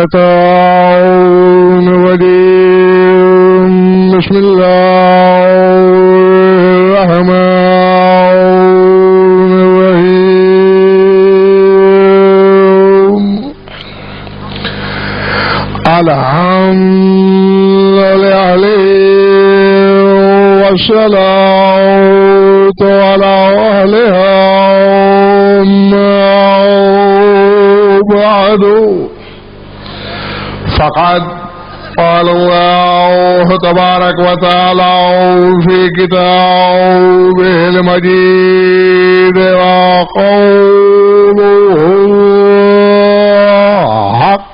الشيطان الرجيم بسم الله الرحمن الرحيم الحمد لله والصلاة على أهلها بعد فقد قال الله تبارك وتعالى في كتابه المجيد وقوله حق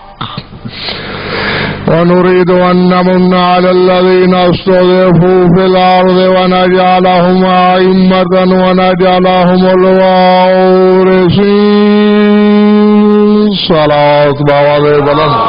ونريد أن نمن على الذين استضعفوا في الأرض ونجعلهم أئمة ونجعلهم الوارثين صلاة بوالي بلند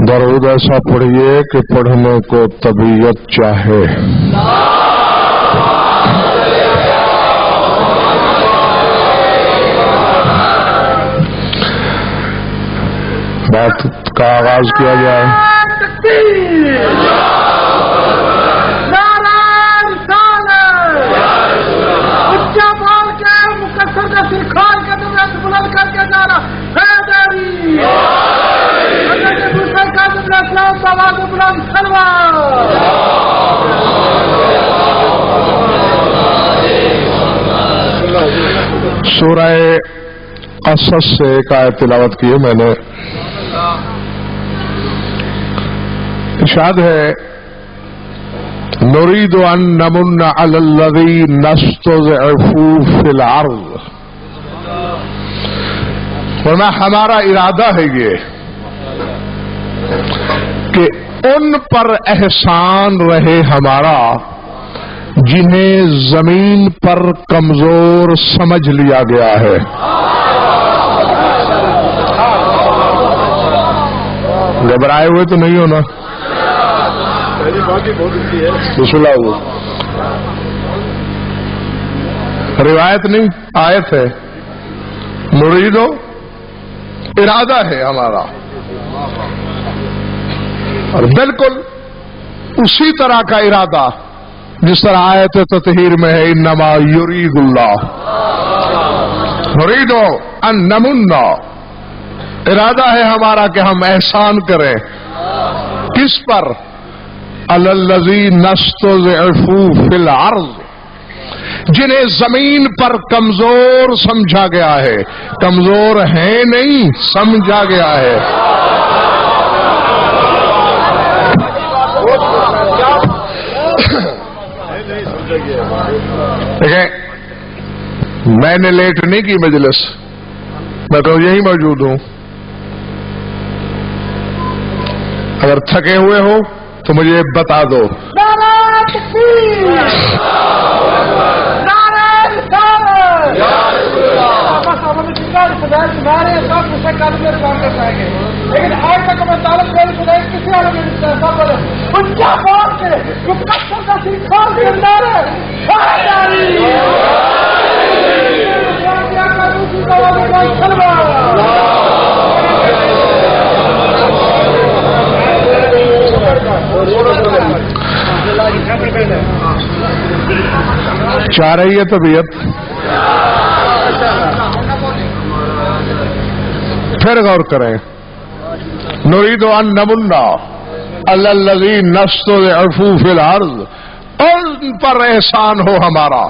درود ایسا پڑھیے کہ پڑھنے کو طبیعت چاہے. بات کا آغاز کیا جائے. سورہ قصص سے ایک آیت تلاوت کی ہے میں نے. ارشاد ہے نريد أن نمن على الذين استضعفوا في الأرض. ورنہ ہمارا ارادہ ہے یہ کہ ان پر احسان رہے ہمارا جنہیں زمین پر کمزور سمجھ لیا گیا ہے. گھبرائے ہوئے تو نہیں ہونا. روایت نہیں آیت ہے. مریدو ارادہ ہے ہمارا اور بالکل اسی طرح کا ارادہ جس طرح آیت تطہیر میں ہے انما یرید اللہ نريد ان نمن. ارادہ ہے ہمارا کہ ہم احسان کریں. کس پر؟ علی الذین استضعفوا فی الارض. جنہیں زمین پر کمزور سمجھا گیا ہے. کمزور ہیں نہیں سمجھا گیا ہے. دیکھیں میں نے لیٹ نہیں کی مجلس. میں تو یہی موجود ہوں. اگر تھکے ہوئے ہو تو مجھے بتا دو. لیکن آج تک میں طالب میری خدائی کسی والے میں ان کیا بات کے جو کچھ کا سیکھار کے اندر ہے چاہ رہی ہے طبیعت. پھر غور کریں. نريد ان نمن علی الذین استضعفوا فی الارض. اور ان پر احسان ہو ہمارا.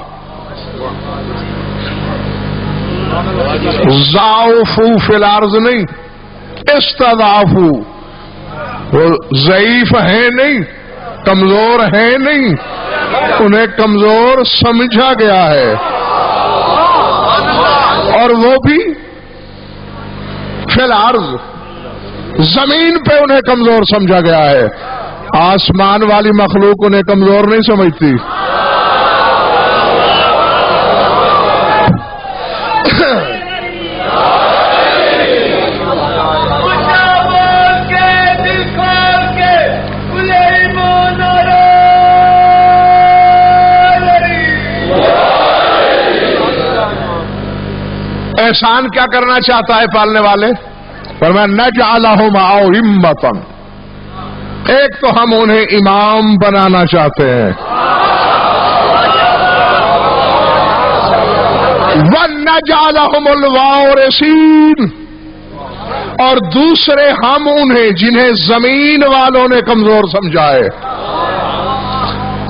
ضعفوا فی الارض نہیں استضعفوا. وہ ضعیف ہیں نہیں کمزور ہیں نہیں انہیں کمزور سمجھا گیا ہے، اور وہ بھی فی الارض، زمین پہ انہیں کمزور سمجھا گیا ہے۔ آسمان والی مخلوق انہیں کمزور نہیں سمجھتی۔ احسان کیا کرنا چاہتا ہے پالنے والے؟ فرمایا نجعلہم ائمۃ، ایک تو ہم انہیں امام بنانا چاہتے ہیں، وَنَجْعَلَهُمُ الْوَارِثِينَ، اور دوسرے ہم انہیں جنہیں زمین والوں نے کمزور سمجھا ہے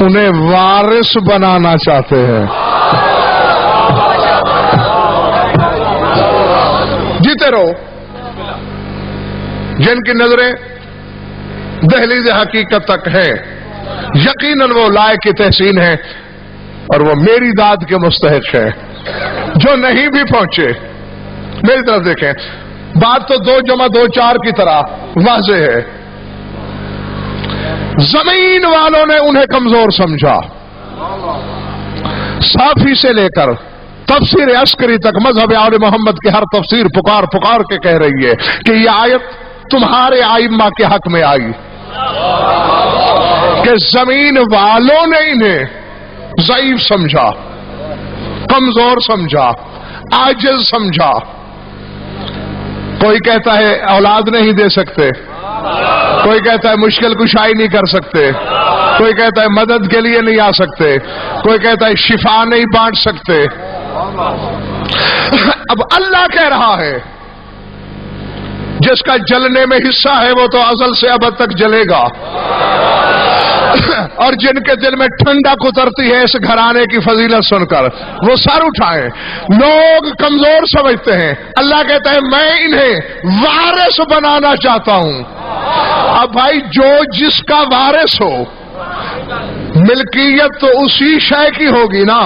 انہیں وارث بنانا چاہتے ہیں۔ جیتے رہو، جن کی نظریں دہلیز حقیقت تک ہے، یقیناً وہ لائق کی تحسین ہے اور وہ میری داد کے مستحق ہے۔ جو نہیں بھی پہنچے میری طرف دیکھیں، بات تو 2 × 2 = 4 کی طرح واضح ہے۔ زمین والوں نے انہیں کمزور سمجھا، صافی سے لے کر تفسیر عسکری تک مذہب آل محمد کی ہر تفسیر پکار پکار کے کہہ رہی ہے کہ یہ آیت تمہارے ائمہ کے حق میں آئی کہ زمین والوں نے انہیں ضعیف سمجھا، کمزور سمجھا، عاجز سمجھا۔ کوئی کہتا ہے اولاد نہیں دے سکتے، کوئی کہتا ہے مشکل کشائی نہیں کر سکتے، کوئی کہتا ہے مدد کے لیے نہیں آ سکتے، کوئی کہتا ہے شفا نہیں بانٹ سکتے۔ اب اللہ کہہ رہا ہے جس کا جلنے میں حصہ ہے وہ تو ازل سے ابد تک جلے گا، اور جن کے دل میں ٹھنڈک اترتی ہے اس گھرانے کی فضیلت سن کر وہ سر اٹھائیں۔ لوگ کمزور سمجھتے ہیں، اللہ کہتا ہے میں انہیں وارث بنانا چاہتا ہوں۔ اب بھائی جو جس کا وارث ہو، ملکیت تو اسی شے کی ہوگی نا۔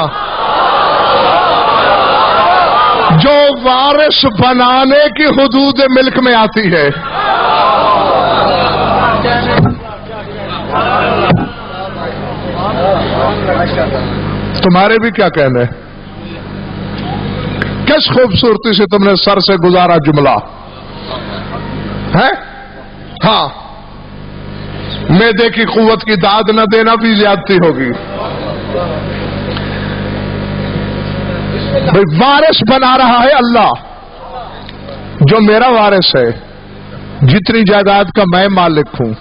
جو وارث بنانے کی حدود ملک میں آتی ہے، تمہارے بھی کیا کہنے؟ کس خوبصورتی سے تم نے سر سے گزارا جملہ ہے؟ ہاں، معدے کی قوت کی داد نہ دینا بھی زیادتی ہوگی۔ بھئی وارث بنا رہا ہے اللہ، جو میرا وارث ہے، جتنی جائیداد کا میں مالک ہوں،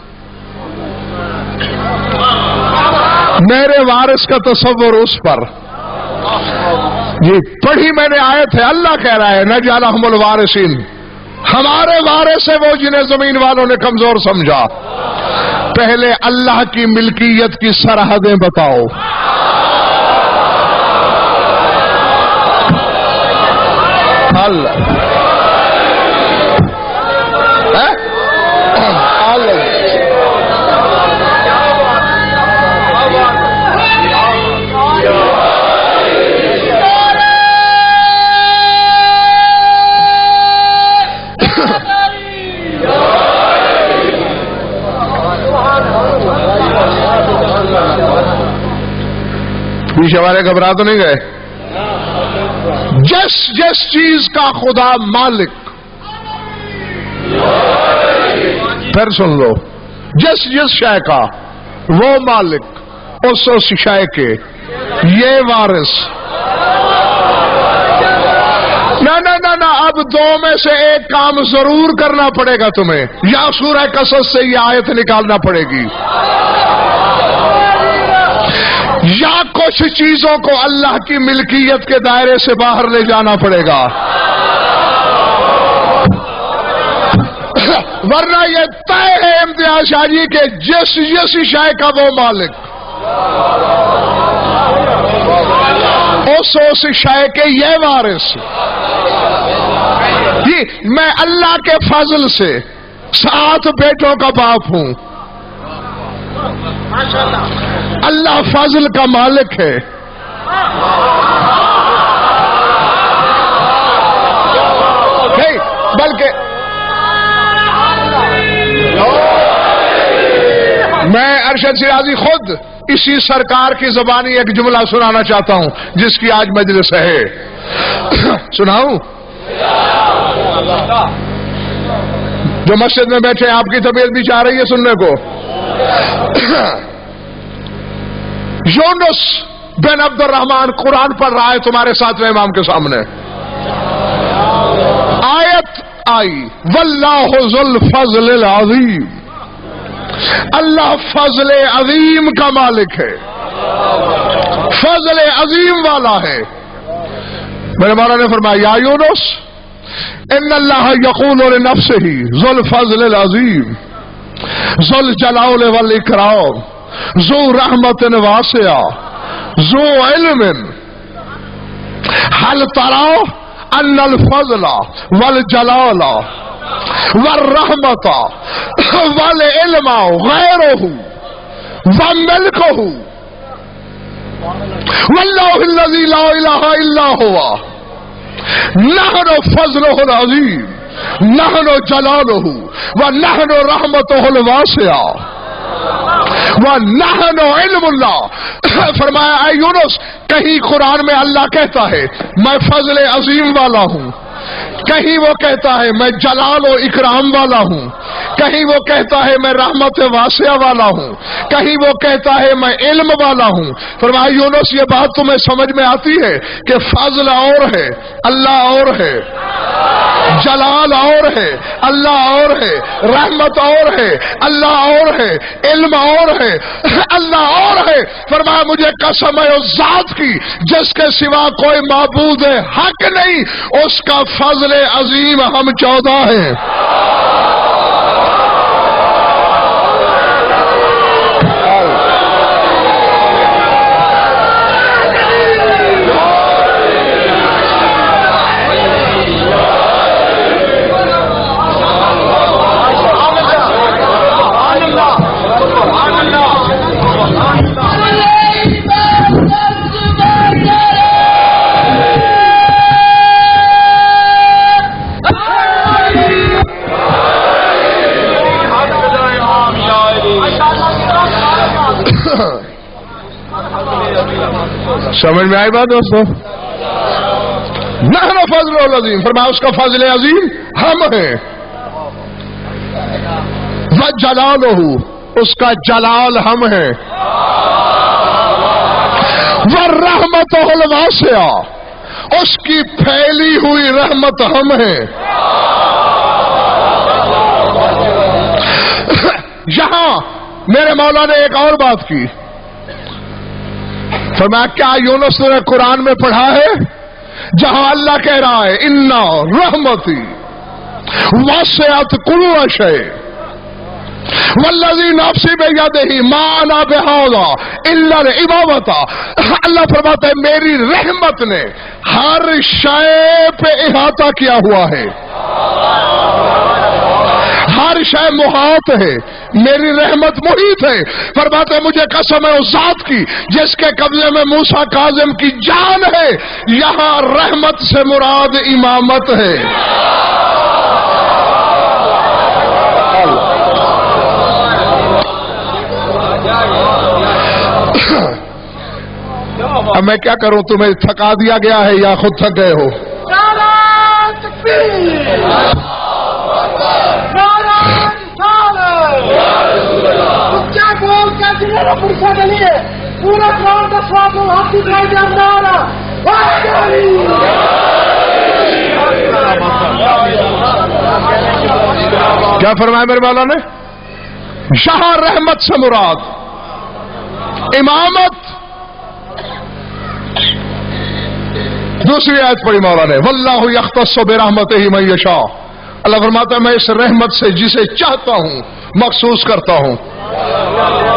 میرے وارث کا تصور اس پر۔ یہ پڑھی میں نے آیت ہے، اللہ کہہ رہا ہے نجعلہم الوارثین، ہمارے وارث ہے وہ جنہیں زمین والوں نے کمزور سمجھا۔ پہلے اللہ کی ملکیت کی سرحدیں بتاؤ۔ پیچھے والے گھبرا تو نہیں گئے؟ جس جس چیز کا خدا مالک، پھر سن لو، جس جس شے کا وہ مالک، اس شے کے یہ وارث۔ نہ اب 2 میں سے ایک کام ضرور کرنا پڑے گا تمہیں، یا سورہ قصص سے یہ آیت نکالنا پڑے گی، یا کچھ چیزوں کو اللہ کی ملکیت کے دائرے سے باہر لے جانا پڑے گا، ورنہ یہ طے ہے امتیاز شاہ جی کہ جس جس شے کا وہ مالک، اس شے کے یہ وارث۔ میں اللہ کے فضل سے 7 بیٹوں کا باپ ہوں، اللہ فضل کا مالک ہے. نہیں بلکہ میں ارشد شیرازی خود اسی سرکار کی زبانی ایک جملہ سنانا چاہتا ہوں جس کی آج مجلس ہے. سناؤں؟ جو مسجد میں بیٹھے آپ کی طبیعت بھی چاہ رہی ہے سننے کو. یونس بن عبد الرحمن قرآن پڑھ رہا ہے تمہارے ساتویں امام کے سامنے. آیت آئی واللہ ذو الفضل العظیم. اللہ فضل عظیم کا مالک ہے، فضل عظیم والا ہے. میرے مولا نے فرمایا یا یونس ان اللہ یقول لنفسہ ذو الفضل العظیم ذو الجلال والاکرام ذو رحمت واسعہ ذو علم هل ترى ان الفضل والجلال والرحمت والعلم غیرہ وملکہ واللہ الذی لا الہ الا ہوا نحن فضلہ العظیم نحن جلالہ ونحن رحمتہ الواسعہ ونحن علم اللہ. فرمایا اے یونس کہیں قرآن میں اللہ کہتا ہے میں فضل عظیم والا ہوں، کہیں وہ کہتا ہے میں جلال و اکرام والا ہوں، کہیں وہ کہتا ہے میں رحمت واسعہ والا ہوں، کہیں وہ کہتا ہے میں علم والا ہوں. فرمایا یونس یہ بات تمہیں سمجھ میں آتی ہے کہ فضل اور ہے، اللہ اور ہے، جلال اور ہے، اللہ اور ہے، رحمت اور ہے، اللہ اور ہے، علم اور ہے، اللہ اور ہے. فرمایا مجھے قسم ہے اس ذات کی جس کے سوا کوئی معبود حق نہیں، اس کا فضل عظیم ہم 14 ہیں. سمجھ میں آئی بات دوستو؟ نحن فضل العظیم. فرمایا اس کا فضل عظیم ہم ہیں. وجلالہ اس کا جلال ہم ہیں. ورحمتہ الواسعہ اس کی پھیلی ہوئی رحمت ہم ہیں. یہاں میرے مولا نے ایک اور بات کی. فرمایا کیا یونس نے قرآن میں پڑھا ہے جہاں اللہ کہہ رہا ہے انا رحمتی وسعت کل شیء والذی نفسی بیدہ ما انا بہذا الا العمامۃ. اللہ فرماتا ہے میری رحمت نے ہر شے پہ احاطہ کیا ہوا ہے، ہر شے محاط ہے، میری رحمت محیط ہے. فرماتے مجھے قسم ہے اس ذات کی جس کے قبضے میں موسیٰ کاظم کی جان ہے، یہاں رحمت سے مراد امامت ہے. اب میں کیا کروں، تمہیں تھکا دیا گیا ہے یا خود تھک گئے ہو؟ پورا گراؤنڈ کا سواد ہاتھی دکھائی دے کیا فرمایا میرے مولا نے؟ یہاں رحمت سے مراد امامت. دوسری آیت پڑھی مولا نے واللہ یختص برحمتہ من یشاء. اللہ فرماتا ہے میں اس رحمت سے جسے چاہتا ہوں مخصوص کرتا ہوں.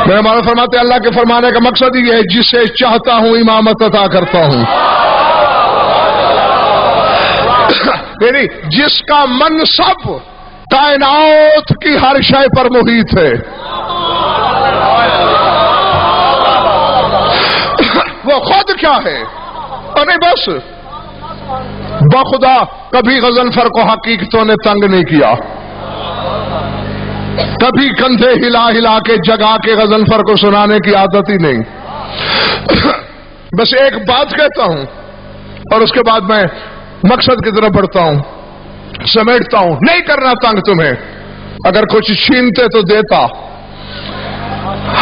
میرے مولا فرماتے ہیں اللہ کے فرمانے کا مقصد یہ ہے جسے چاہتا ہوں امامت عطا کرتا ہوں. یعنی جس کا منصب کائنات کی ہر شے پر محیط ہے. وہ خود کیا ہے؟ اور نہیں بس بخدا کبھی غضنفر کو حقیقتوں نے تنگ نہیں کیا، کبھی کندھے ہلا ہلا کے جگا کے غضنفر کو سنانے کی عادت ہی نہیں۔ بس ایک بات کہتا ہوں اور اس کے بعد میں مقصد کی طرف بڑھتا ہوں، سمیٹتا ہوں۔ نہیں کرنا تنگ تمہیں، اگر کچھ چھینتے تو دیتا۔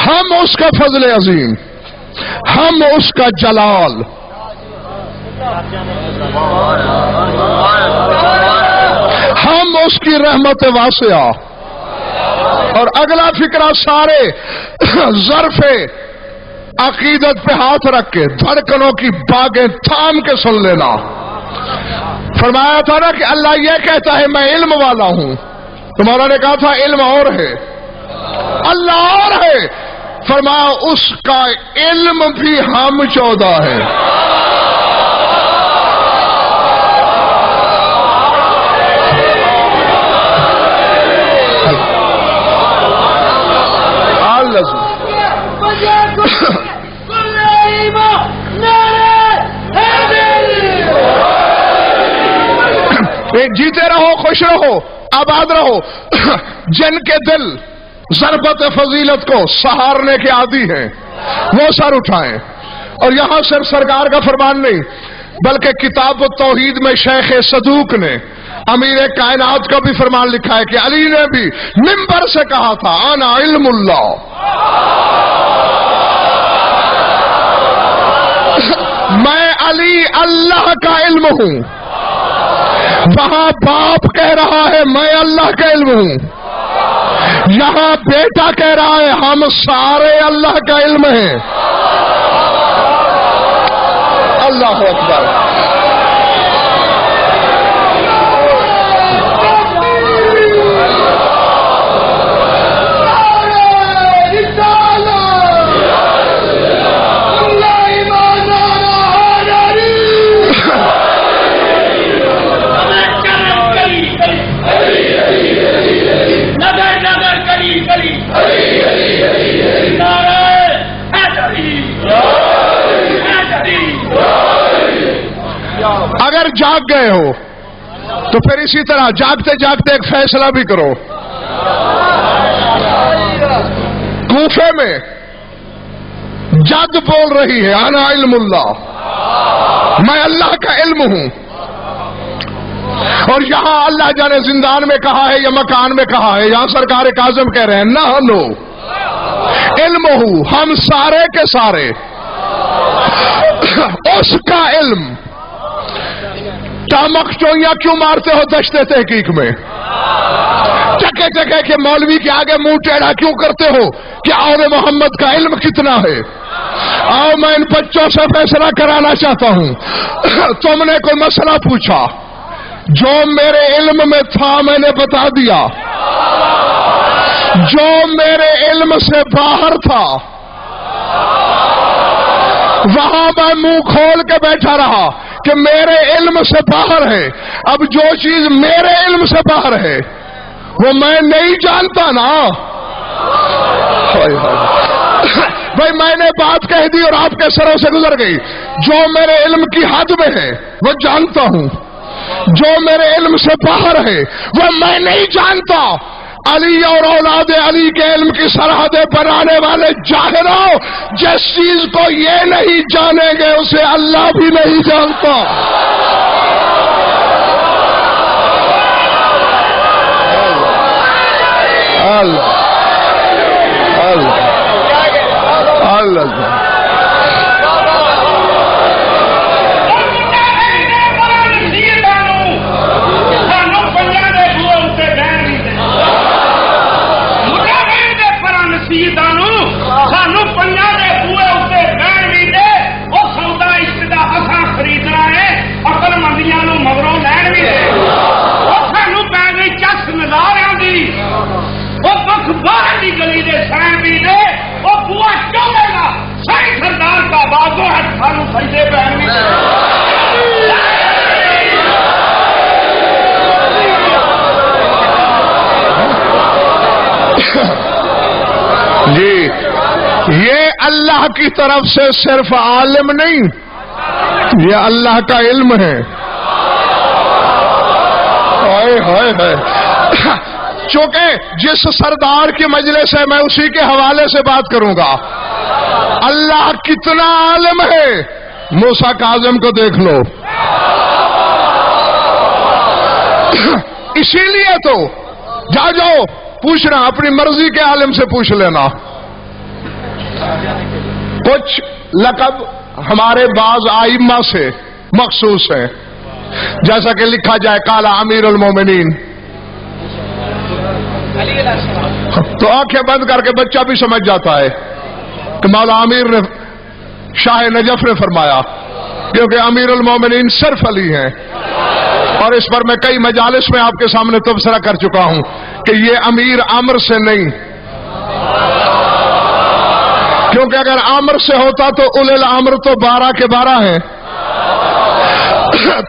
ہم اس کا فضل عظیم، ہم اس کا جلال، ہم اس کی رحمت واسعہ۔ اور اگلا فکرہ سارے ظرف عقیدت پہ ہاتھ رکھ کے دھڑکنوں کی باغیں تھام کے سن لینا۔ فرمایا تھا نا کہ اللہ یہ کہتا ہے میں علم والا ہوں، تمہارا نے کہا تھا علم اور ہے، اللہ اور ہے۔ فرمایا اس کا علم بھی ہم 14 ہے۔ جیتے رہو، خوش رہو، آباد رہو۔ جن کے دل ضربت فضیلت کو سہارنے کے عادی ہیں وہ سر اٹھائیں۔ اور یہاں صرف سرکار کا فرمان نہیں بلکہ کتاب التوحید میں شیخ صدوق نے امیر کائنات کا بھی فرمان لکھا ہے کہ علی نے بھی منبر سے کہا تھا انا علم اللہ، میں علی اللہ کا علم ہوں۔ وہاں باپ کہہ رہا ہے میں اللہ کا علم ہوں، یہاں بیٹا کہہ رہا ہے ہم سارے اللہ کا علم ہیں۔ اللہ اکبر۔ اگر جاگ گئے ہو تو پھر اسی طرح جاگتے جاگتے ایک فیصلہ بھی کرو۔ کوفے میں جد بول رہی ہے انا علم اللہ، میں اللہ کا علم ہوں، اور یہاں اللہ جانے زندان میں کہا ہے یا مکان میں کہا ہے، یہاں سرکار کاظم کہہ رہے ہیں نہ لو علم ہوں، ہم سارے کے سارے اس کا علم۔ تامک چوئیاں کیوں مارتے ہو دشت تحقیق میں؟ چکے چکے کے مولوی کے آگے منہ ٹیڑھا کیوں کرتے ہو کہ آل محمد کا علم کتنا ہے؟ آؤ میں ان بچوں سے فیصلہ کرانا چاہتا ہوں۔ تم نے کوئی مسئلہ پوچھا، جو میرے علم میں تھا میں نے بتا دیا، جو میرے علم سے باہر تھا وہاں میں منہ کھول کے بیٹھا رہا کہ میرے علم سے باہر ہے۔ اب جو چیز میرے علم سے باہر ہے وہ میں نہیں جانتا نا۔ بھائی میں نے بات کہہ دی اور آپ کے سروں سے گزر گئی۔ جو میرے علم کی حد میں ہے وہ جانتا ہوں، جو میرے علم سے باہر ہے وہ میں نہیں جانتا۔ علی اور اولاد علی کے علم کی سرحدیں بنانے والے جاہلوں، جس چیز کو یہ نہیں جانیں گے اسے اللہ بھی نہیں جانتا۔ اللہ اللہ اللہ گلی دے سائن بھی دے وہ بوا کیوں لے گا؟ سائن سردار کا بازو ہے سانو سجدے پہن بھی جی یہ اللہ کی طرف سے صرف عالم نہیں، یہ اللہ کا علم ہے۔ ہائے ہائے ہائے، چونکہ جس سردار کی مجلس ہے میں اسی کے حوالے سے بات کروں گا۔ اللہ کتنا عالم ہے، موسیٰ کاظم کو دیکھ لو۔ اسی لیے تو جاؤ پوچھنا، اپنی مرضی کے عالم سے پوچھ لینا۔ کچھ لقب ہمارے بعض ائمہ سے مخصوص ہیں، جیسا کہ لکھا جائے قال امیر المومنین، تو آنکھیں بند کر کے بچہ بھی سمجھ جاتا ہے کہ مولا امیر نے، شاہ نجف نے فرمایا، کیونکہ امیر المومنین صرف علی ہیں۔ اور اس پر میں کئی مجالس میں آپ کے سامنے تبصرہ کر چکا ہوں کہ یہ امیر عمر سے نہیں، کیونکہ اگر عمر سے ہوتا تو اولی الامر تو 12 کے 12 ہیں،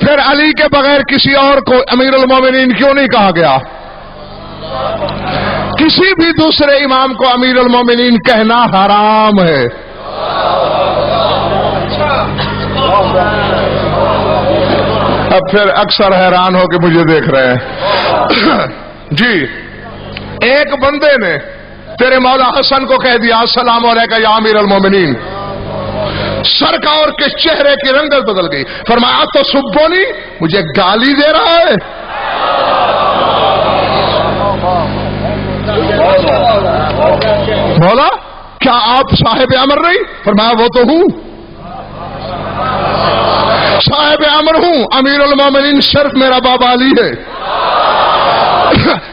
پھر علی کے بغیر کسی اور کو امیر المومنین کیوں نہیں کہا گیا؟ کسی بھی دوسرے امام کو امیر المومنین کہنا حرام ہے۔ اب پھر اکثر حیران ہو کے مجھے دیکھ رہے ہیں۔ جی، ایک بندے نے تیرے مولا حسن کو کہہ دیا السلام علیکم یا امیر المومنین، سرکار کے چہرے کی رنگت بدل گئی، فرمایا تو سبونی، مجھے گالی دے رہا ہے۔ بولا کیا آپ صاحب امر نہیں؟ فرمایا وہ تو ہوں، صاحب امر ہوں، امیر المومنین صرف میرا بابا علی ہے،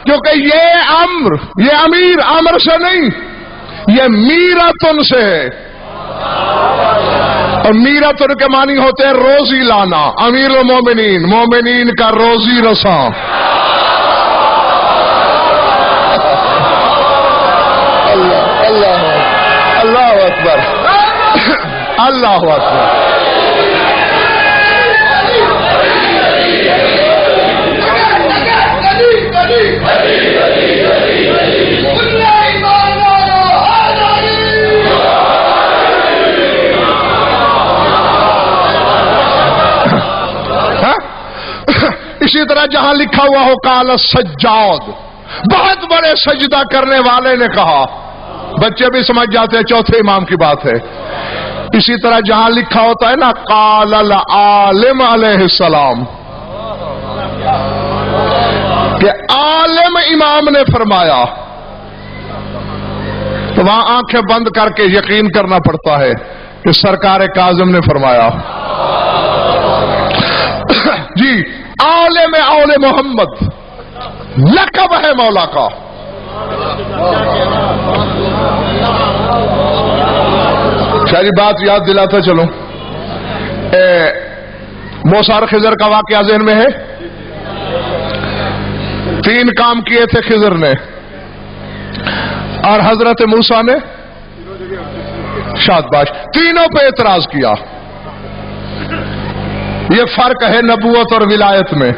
کیونکہ یہ امیر امر سے نہیں، یہ میراتن سے ہے، اور میراتن کے معنی ہوتے ہیں روزی لانا۔ امیر المومنین، مومنین کا روزی رساں۔ اللہ اکبر، اللہ اکبر۔ اسی طرح جہاں لکھا ہوا ہو قال السجاد، بہت بڑے سجدہ کرنے والے نے کہا، بچے بھی سمجھ جاتے ہیں چوتھے امام کی بات ہے۔ اسی طرح جہاں لکھا ہوتا ہے نا قال العالم علیہ السلام، کہ عالم امام نے فرمایا، تو وہاں آنکھیں بند کر کے یقین کرنا پڑتا ہے کہ سرکار کاظم نے فرمایا۔ جی، عالم اول محمد لقب ہے مولا کا۔ ساری بات یاد دلاتا چلوں، موسیٰ اور خضر کا واقعہ ذہن میں ہے؟ 3 کام کیے تھے خضر نے، اور حضرت موسیٰ نے شادباش، تینوں پہ اعتراض کیا۔ یہ فرق ہے نبوت اور ولایت میں،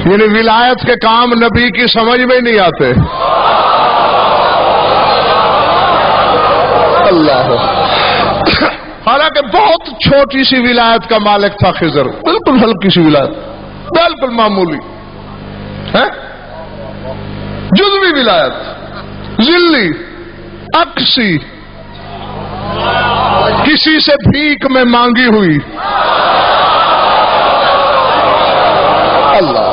یعنی ولایت کے کام نبی کی سمجھ میں نہیں آتے۔ اللہ، حالانکہ بہت چھوٹی سی ولایت کا مالک تھا خضر، بالکل ہلکی سی ولایت، بالکل معمولی ہے، جزوی ولایت، ذلی، اکسی، کسی سے بھیک میں مانگی ہوئی۔ اللہ،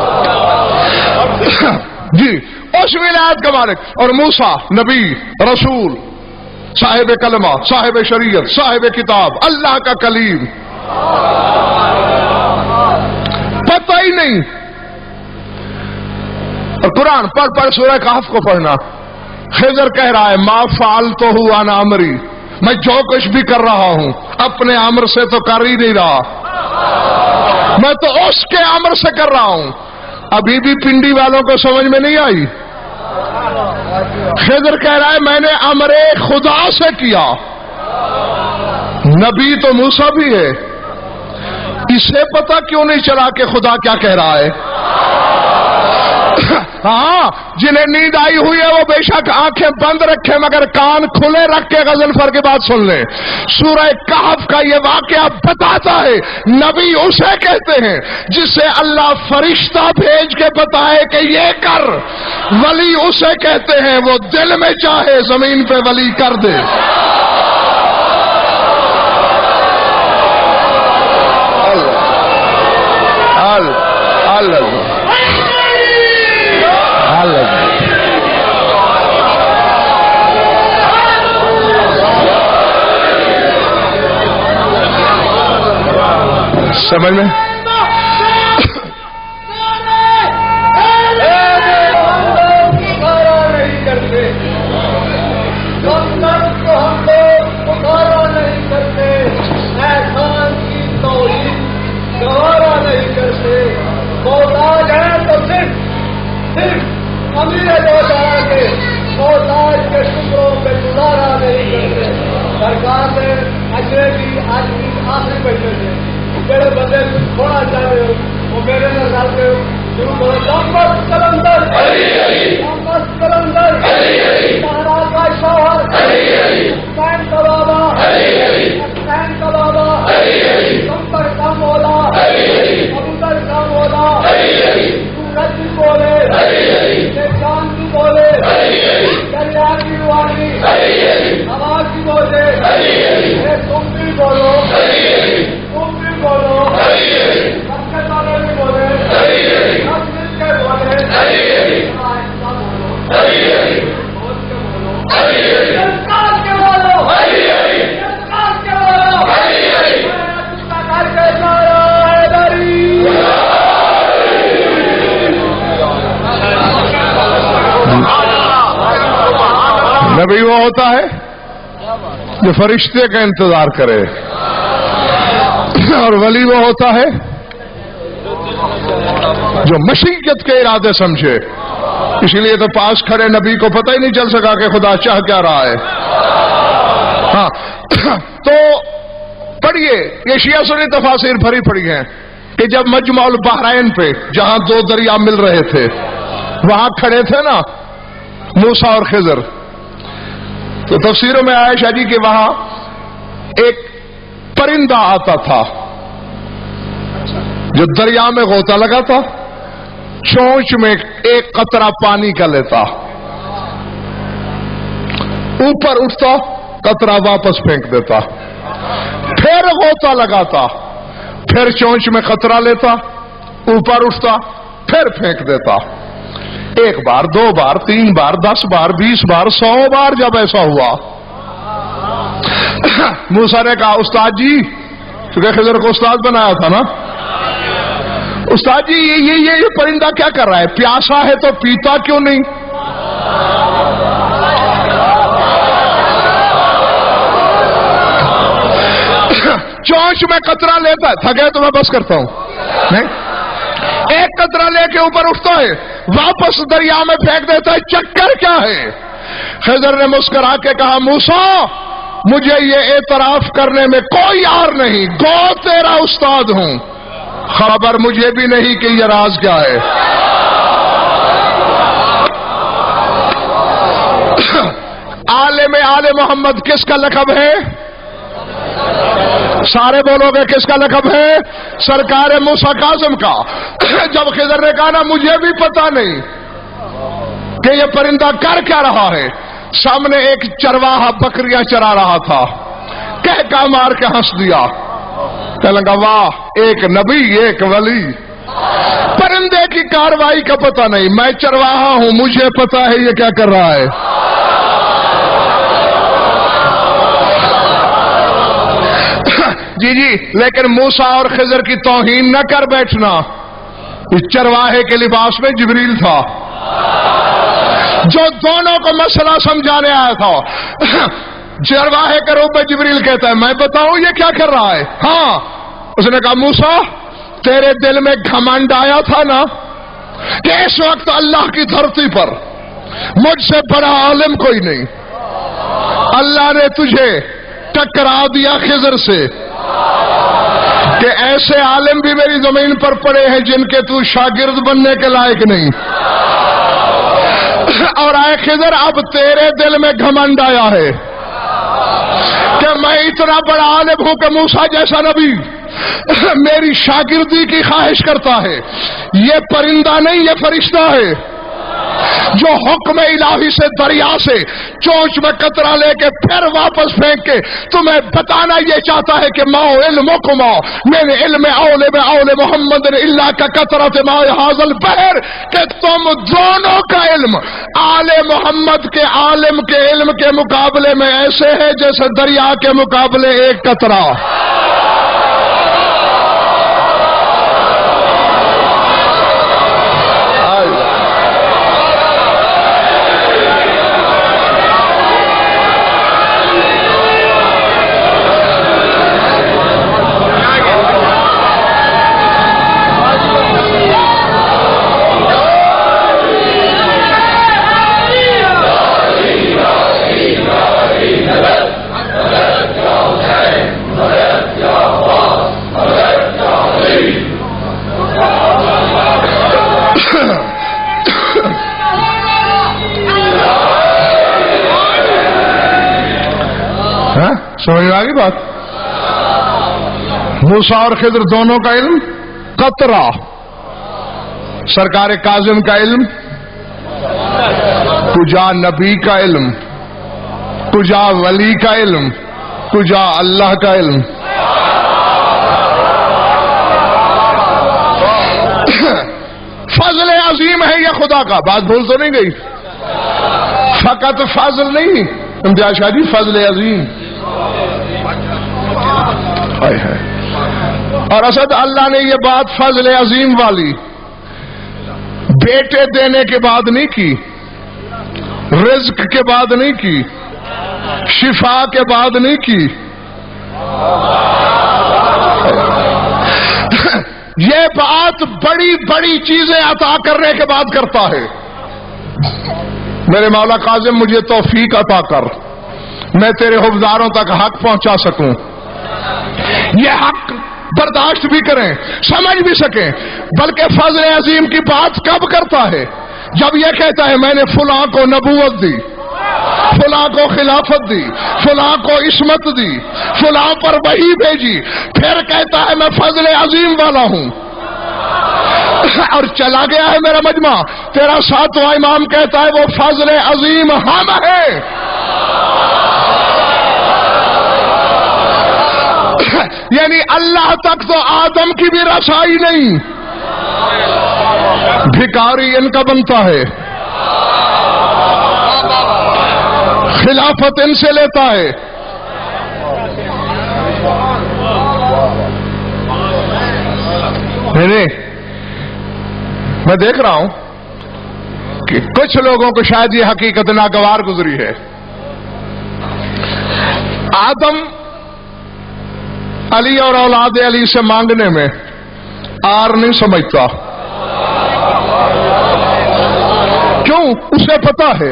جی، اس ولایت کا مالک۔ اور موسیٰ نبی، رسول، صاحب کلمہ، صاحب شریعت، صاحب کتاب، اللہ کا کلیم، پتہ ہی نہیں۔ اور قرآن پڑھ سورہ کہف کو پڑھنا، خضر کہہ رہا ہے ما فعلتہ عن امری، میں جو کچھ بھی کر رہا ہوں اپنے امر سے تو کر ہی نہیں رہا، میں تو اس کے امر سے کر رہا ہوں۔ ابھی بھی پنڈی والوں کو سمجھ میں نہیں آئی۔ خضر کہہ رہا ہے میں نے امر خدا سے کیا، نبی تو موسیٰ بھی ہے، اسے پتہ کیوں نہیں چلا کہ خدا کیا کہہ رہا ہے؟ ہاں جنہیں نیند آئی ہوئی ہے وہ بے شک آنکھیں بند رکھے مگر کان کھلے رکھ کے غضنفر کی بات سن لیں. سورہ کہف کا یہ واقعہ بتاتا ہے نبی اسے کہتے ہیں جسے اللہ فرشتہ بھیج کے بتائے کہ یہ کر. ولی اسے کہتے ہیں وہ دل میں چاہے زمین پہ ولی کر دے. سمجھ میں امیر دو جہاں کے محتاج کے ٹکڑوں پہ گزارا نہیں کرتے. سرکار نے اجرے کی آج کی آخری بیٹھے تھے میرے بندے تھوڑا چاہتے ہو وہ میرے نظر سے شروع کرو. محمد کلندر محمد کلندر سہارا کا شوہر حسین کا بابا حسین کا بابا کمبر کا مولا ابوذر کا مولا سورج کی بولے چاند کی بولے دریا کی روانی ہوا کی بولے تم بھی بولو تم بھی بولو سب والے بھی بولے سب مل کے بولے سرکار کے بولو سرکار کے بولو کر کے سارا دری. نبی وہ ہوتا ہے جو فرشتے کا انتظار کرے اور ولی وہ ہوتا ہے جو مشیت کے ارادے سمجھے. اسی لیے تو پاس کھڑے نبی کو پتہ ہی نہیں چل سکا کہ خدا چاہ کیا رہا ہے. ہاں تو پڑھیے یہ شیعہ سنی تفاسیر بھری پڑی ہیں کہ جب مجمع البحرین پہ جہاں دو دریا مل رہے تھے وہاں کھڑے تھے نا موسیٰ اور خضر، تو تفسیروں میں آیا شاہ جی کہ وہاں ایک پرندہ آتا تھا جو دریا میں غوطہ لگاتا، چونچ میں ایک قطرہ پانی کا لیتا، اوپر اٹھتا قطرہ واپس پھینک دیتا، پھر غوطہ لگاتا، پھر چونچ میں قطرہ لیتا، اوپر اٹھتا، پھر پھینک دیتا. ایک بار، دو بار، تین بار، 10 بار، 20 بار، 100 بار جب ایسا ہوا موسیٰ نے کہا استاد جی، کیونکہ خضر کو استاد بنایا تھا نا، استاد جی یہ پرندہ کیا کر رہا ہے؟ پیاسا ہے تو پیتا کیوں نہیں؟ چونچ میں قطرہ لیتا ہے، تھکے تو میں بس کرتا ہوں، نہیں ایک قطرہ لے کے اوپر اٹھتا ہے، واپس دریا میں پھینک دیتا ہے، چکر کیا ہے؟ خضر نے مسکرا کے کہا موسیٰ مجھے یہ اعتراف کرنے میں کوئی عار نہیں، گو تیرا استاد ہوں، خبر مجھے بھی نہیں کہ یہ راز کیا ہے. عالم آل محمد کس کا لقب ہے؟ سارے بولو گے کس کا لقب ہے؟ سرکار موسیٰ کاظم کا. جب خضر نے کہا نا مجھے بھی پتا نہیں کہ یہ پرندہ کر کیا رہا ہے، سامنے ایک چرواہا بکریاں چرا رہا تھا، کہکا مار کے ہنس دیا، کہنے لگا واہ ایک نبی ایک ولی. پرندے کی کاروائی کا پتہ نہیں، میں چرواہا ہوں مجھے پتا ہے یہ کیا کر رہا ہے. جی لیکن موسیٰ اور خضر کی توہین نہ کر بیٹھنا، اس چرواہے کے لباس میں جبریل تھا جو دونوں کو مسئلہ سمجھانے آیا تھا. چرواہے کے روپ میں جبریل کہتا ہے میں بتاؤں یہ کیا کر رہا ہے؟ ہاں. اس نے کہا موسیٰ تیرے دل میں گھمنڈ آیا تھا نا کہ اس وقت اللہ کی دھرتی پر مجھ سے بڑا عالم کوئی نہیں، اللہ نے تجھے ٹکرا دیا خضر سے کہ ایسے عالم بھی میری زمین پر پڑے ہیں جن کے تو شاگرد بننے کے لائق نہیں. اور اے خضر اب تیرے دل میں گھمنڈ آیا ہے کہ میں اتنا بڑا عالم ہوں کہ موسیٰ جیسا نبی میری شاگردی کی خواہش کرتا ہے. یہ پرندہ نہیں، یہ فرشتہ ہے جو حکم الہی سے دریا سے چونچ میں قطرہ لے کے پھر واپس پھینک کے تمہیں بتانا یہ چاہتا ہے کہ ماؤ علمکما میرے علم اول محمد اللہ کا قطرۃ ماء ھذا البحر، کہ تم دونوں کا علم آل محمد کے عالم کے علم کے مقابلے میں ایسے ہے جیسے دریا کے مقابلے ایک قطرہ. سمجھ میں آگئی بات؟ موسیٰ اور خضر دونوں کا علم قطرہ، سرکار کاظم کا علم کجا نبی کا علم، کجا ولی کا علم، کجا اللہ کا علم. فضل عظیم ہے یہ خدا کا، بات بھول تو نہیں گئی؟ فقط فضل نہیں امتیاز شاہ جی، فضل عظیم. اور اسد اللہ نے یہ بات فضل عظیم والی بیٹے دینے کے بعد نہیں کی، رزق کے بعد نہیں کی، شفا کے بعد نہیں کی. یہ بات بڑی بڑی چیزیں عطا کرنے کے بعد کرتا ہے. میرے مولا کاظم مجھے توفیق عطا کر، میں تیرے حفظداروں تک حق پہنچا سکوں، یہ حق برداشت بھی کریں، سمجھ بھی سکیں. بلکہ فضل عظیم کی بات کب کرتا ہے؟ جب یہ کہتا ہے میں نے فلاں کو نبوت دی، فلاں کو خلافت دی، فلاں کو عصمت دی، فلاں پر وحی بھیجی، پھر کہتا ہے میں فضل عظیم والا ہوں. اور چلا گیا ہے میرا مجمع، تیرا ساتواں امام کہتا ہے وہ فضل عظیم ہم ہے. یعنی اللہ تک تو آدم کی بھی رسائی نہیں، بھکاری ان کا بنتا ہے، خلافت ان سے لیتا ہے. میں دیکھ رہا ہوں کہ کچھ لوگوں کو شاید یہ حقیقت ناگوار گزری ہے. آدم علی اور اولاد علی سے مانگنے میں آر نہیں سمجھتا. کیوں؟ اسے پتا ہے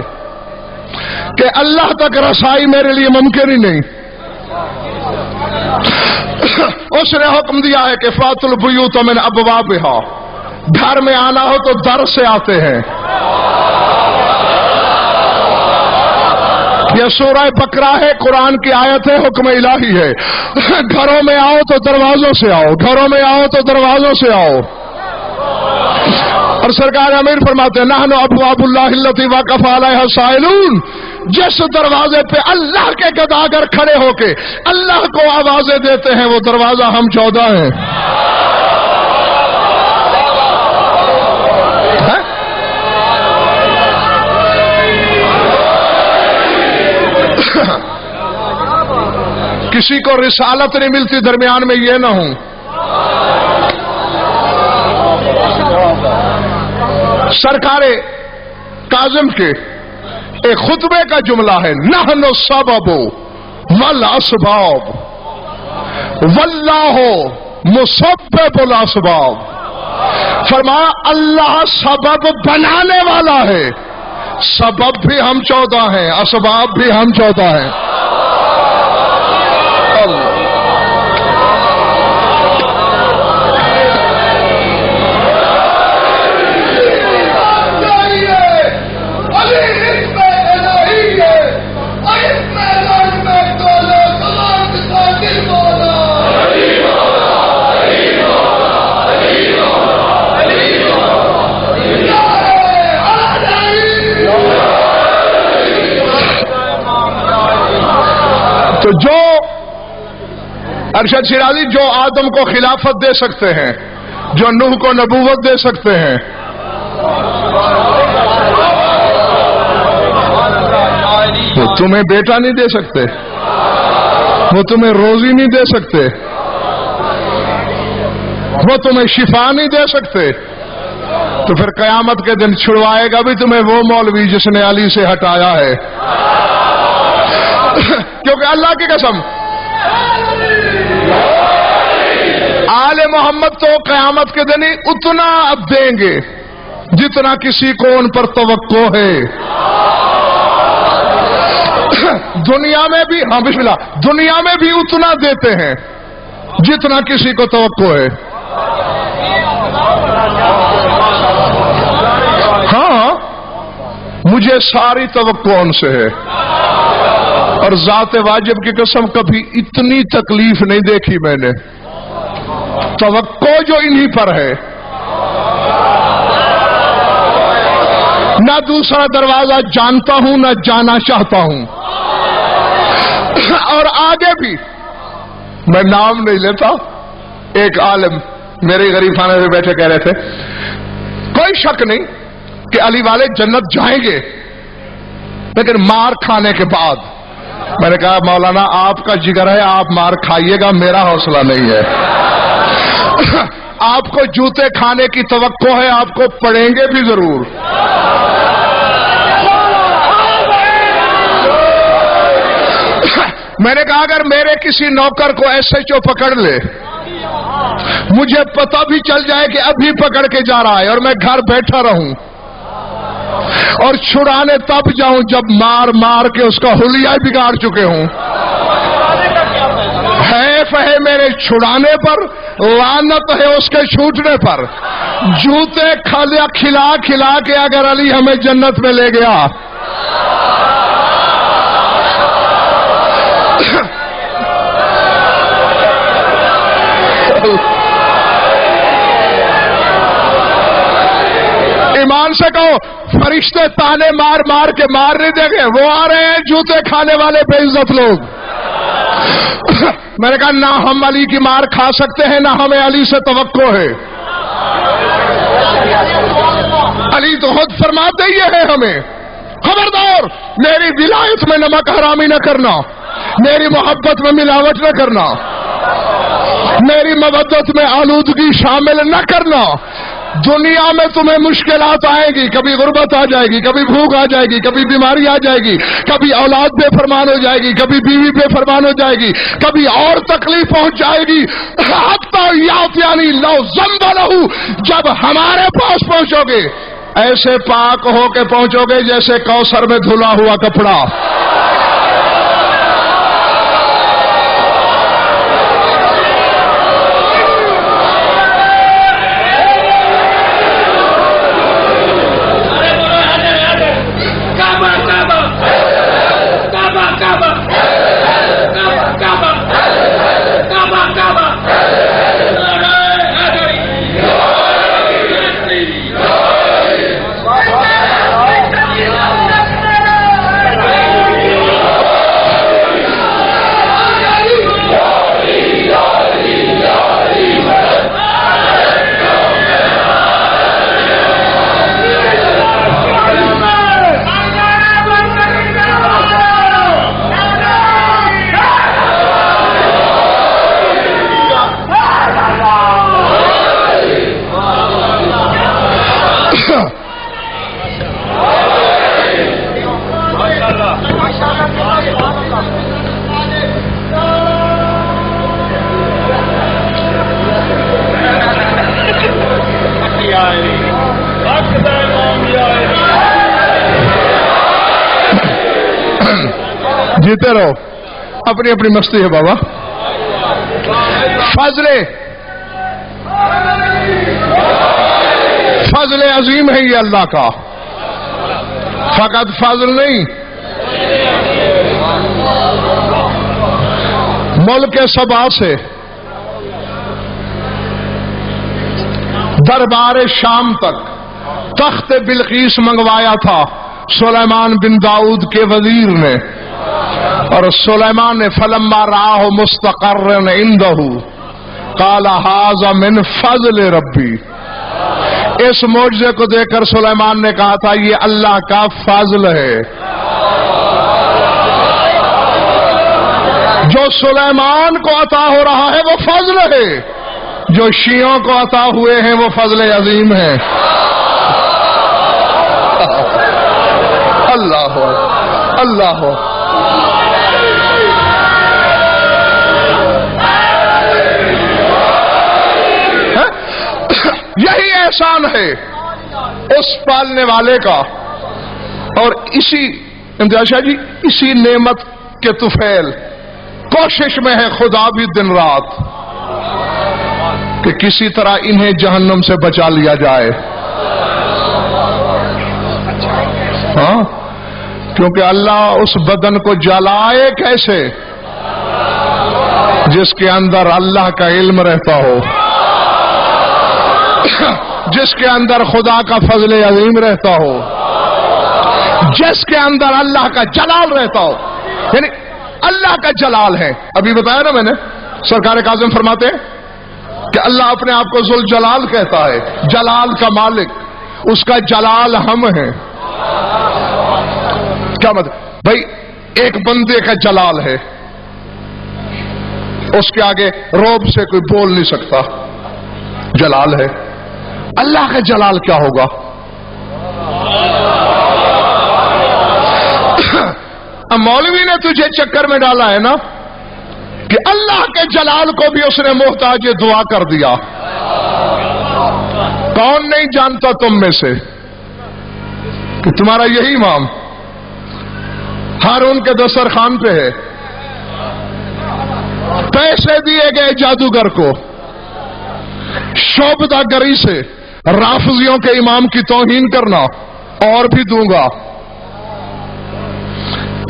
کہ اللہ تک رسائی میرے لیے ممکن ہی نہیں. اس نے حکم دیا ہے کہ فات البیوت من ابوابہا، گھر میں آنا ہو تو در سے آتے ہیں. یہ سورہ بقرہ ہے، قرآن کی آیت ہے، حکم الہی ہے. گھروں میں آؤ تو دروازوں سے آؤ، گھروں میں آؤ تو دروازوں سے آؤ. اور سرکار امیر فرماتے ہیں نحن ابواب اللہ التی وقف علیہا السائلون، جس دروازے پہ اللہ کے گداگر کھڑے ہو کے اللہ کو آوازیں دیتے ہیں وہ دروازہ ہم 14 ہیں. کسی کو رسالت نہیں ملتی درمیان میں یہ نہ ہوں. سرکار کاظم کے ایک خطبے کا جملہ ہے نحن السبب والاسباب واللہ مسبب الاسباب. فرمایا اللہ سبب بنانے والا ہے، سبب بھی ہم 14 ہیں، اسباب بھی ہم 14 ہیں. جو ارشد شیرازی جو آدم کو خلافت دے سکتے ہیں، جو نوح کو نبوت دے سکتے ہیں، وہ تمہیں بیٹا نہیں دے سکتے، وہ تمہیں روزی نہیں دے سکتے، وہ تمہیں شفا نہیں دے سکتے، تو پھر قیامت کے دن چھڑوائے گا بھی تمہیں وہ مولوی جس نے علی سے ہٹایا ہے. کیونکہ اللہ کی قسم آل محمد تو قیامت کے دن ہی اتنا اب دیں گے جتنا کسی کو ان پر توقع ہے. دنیا میں بھی، ہاں بسم اللہ، دنیا میں بھی اتنا دیتے ہیں جتنا کسی کو توقع ہے. ہاں مجھے ساری توقع ان سے ہے، اور ذات واجب کی قسم کبھی اتنی تکلیف نہیں دیکھی میں نے. توقع جو انہی پر ہے، نہ دوسرا دروازہ جانتا ہوں نہ جانا چاہتا ہوں. اور آگے بھی میں نام نہیں لیتا، ایک عالم میرے غریب خانے میں بیٹھے کہہ رہے تھے کوئی شک نہیں کہ علی والے جنت جائیں گے لیکن مار کھانے کے بعد. میں نے کہا مولانا آپ کا جگر ہے، آپ مار کھائیے گا، میرا حوصلہ نہیں ہے. آپ کو جوتے کھانے کی توقع ہے، آپ کو پڑیں گے بھی ضرور. میں نے کہا اگر میرے کسی نوکر کو ایس ایچ او پکڑ لے، مجھے پتہ بھی چل جائے کہ ابھی پکڑ کے جا رہا ہے، اور میں گھر بیٹھا رہوں اور چھڑانے تب جاؤں جب مار مار کے اس کا حلیہ بگاڑ چکے ہوں. ہے میرے چھڑانے پر، لعنت ہے اس کے چھوٹنے پر. جوتے کھلا کھلا کے اگر علی ہمیں جنت میں لے گیا، ایمان سے کہو فرشتے تانے مار مار کے مار نہیں دیں گے، وہ آ رہے ہیں جوتے کھانے والے بے عزت لوگ. میں نے کہا نہ ہم علی کی مار کھا سکتے ہیں نہ ہمیں علی سے توقع ہے. علی تو خود فرماتے ہی ہے ہمیں خبردار میری ولایت میں نمک حرامی نہ کرنا، میری محبت میں ملاوٹ نہ کرنا، میری مودت میں آلودگی شامل نہ کرنا. دنیا میں تمہیں مشکلات آئیں گی، کبھی غربت آ جائے گی، کبھی بھوک آ جائے گی، کبھی بیماری آ جائے گی، کبھی اولاد بے فرمان ہو جائے گی، کبھی بیوی بے فرمان ہو جائے گی، کبھی اور تکلیف پہنچ جائے گی. یعنی لو ذنب لہو، جب ہمارے پاس پہنچو گے ایسے پاک ہو کے پہنچو گے جیسے کوثر میں دھلا ہوا کپڑا. جیتے رہو، اپنی اپنی مستی ہے بابا. فضل عظیم ہے یہ اللہ کا، فقط فضل نہیں، ملک سبا سے دربار شام تک تخت بلقیس منگوایا تھا سلیمان بن داؤد کے وزیر نے. اور سلیمان نے فلما رآہ مستقرا عنده قال ھذا من فضل ربی، اس معجزے کو دیکھ کر سلیمان نے کہا تھا یہ اللہ کا فضل ہے۔ جو سلیمان کو عطا ہو رہا ہے وہ فضل ہے، جو شیعوں کو عطا ہوئے ہیں وہ فضل عظیم ہے۔ اللہ اللہ یہی احسان ہے اس پالنے والے کا۔ اور اسی امتیاز شاہ جی اسی نعمت کے طفیل کوشش میں ہے خدا بھی دن رات کہ کسی طرح انہیں جہنم سے بچا لیا جائے۔ ہاں کیونکہ اللہ اس بدن کو جلائے کیسے جس کے اندر اللہ کا علم رہتا ہو، جس کے اندر خدا کا فضل عظیم رہتا ہو، جس کے اندر اللہ کا جلال رہتا ہو، یعنی اللہ کا جلال ہے۔ ابھی بتایا نا میں نے، سرکار کاظم فرماتے ہیں کہ اللہ اپنے آپ کو ذوال جلال کہتا ہے، جلال کا مالک، اس کا جلال ہم ہیں۔ کیا مطلب بھائی ایک بندے کا جلال ہے، اس کے آگے روب سے کوئی بول نہیں سکتا، جلال ہے۔ اللہ کا جلال کیا ہوگا؟ اب مولوی نے تجھے چکر میں ڈالا ہے نا کہ اللہ کے جلال کو بھی اس نے محتاج دعا کر دیا۔ کون نہیں جانتا تم میں سے کہ تمہارا یہی امام ہارون کے دسترخوان پہ ہے، پیسے دیے گئے جادوگر کو شعبدہ گری سے رافضیوں کے امام کی توہین کرنا، اور بھی دوں گا۔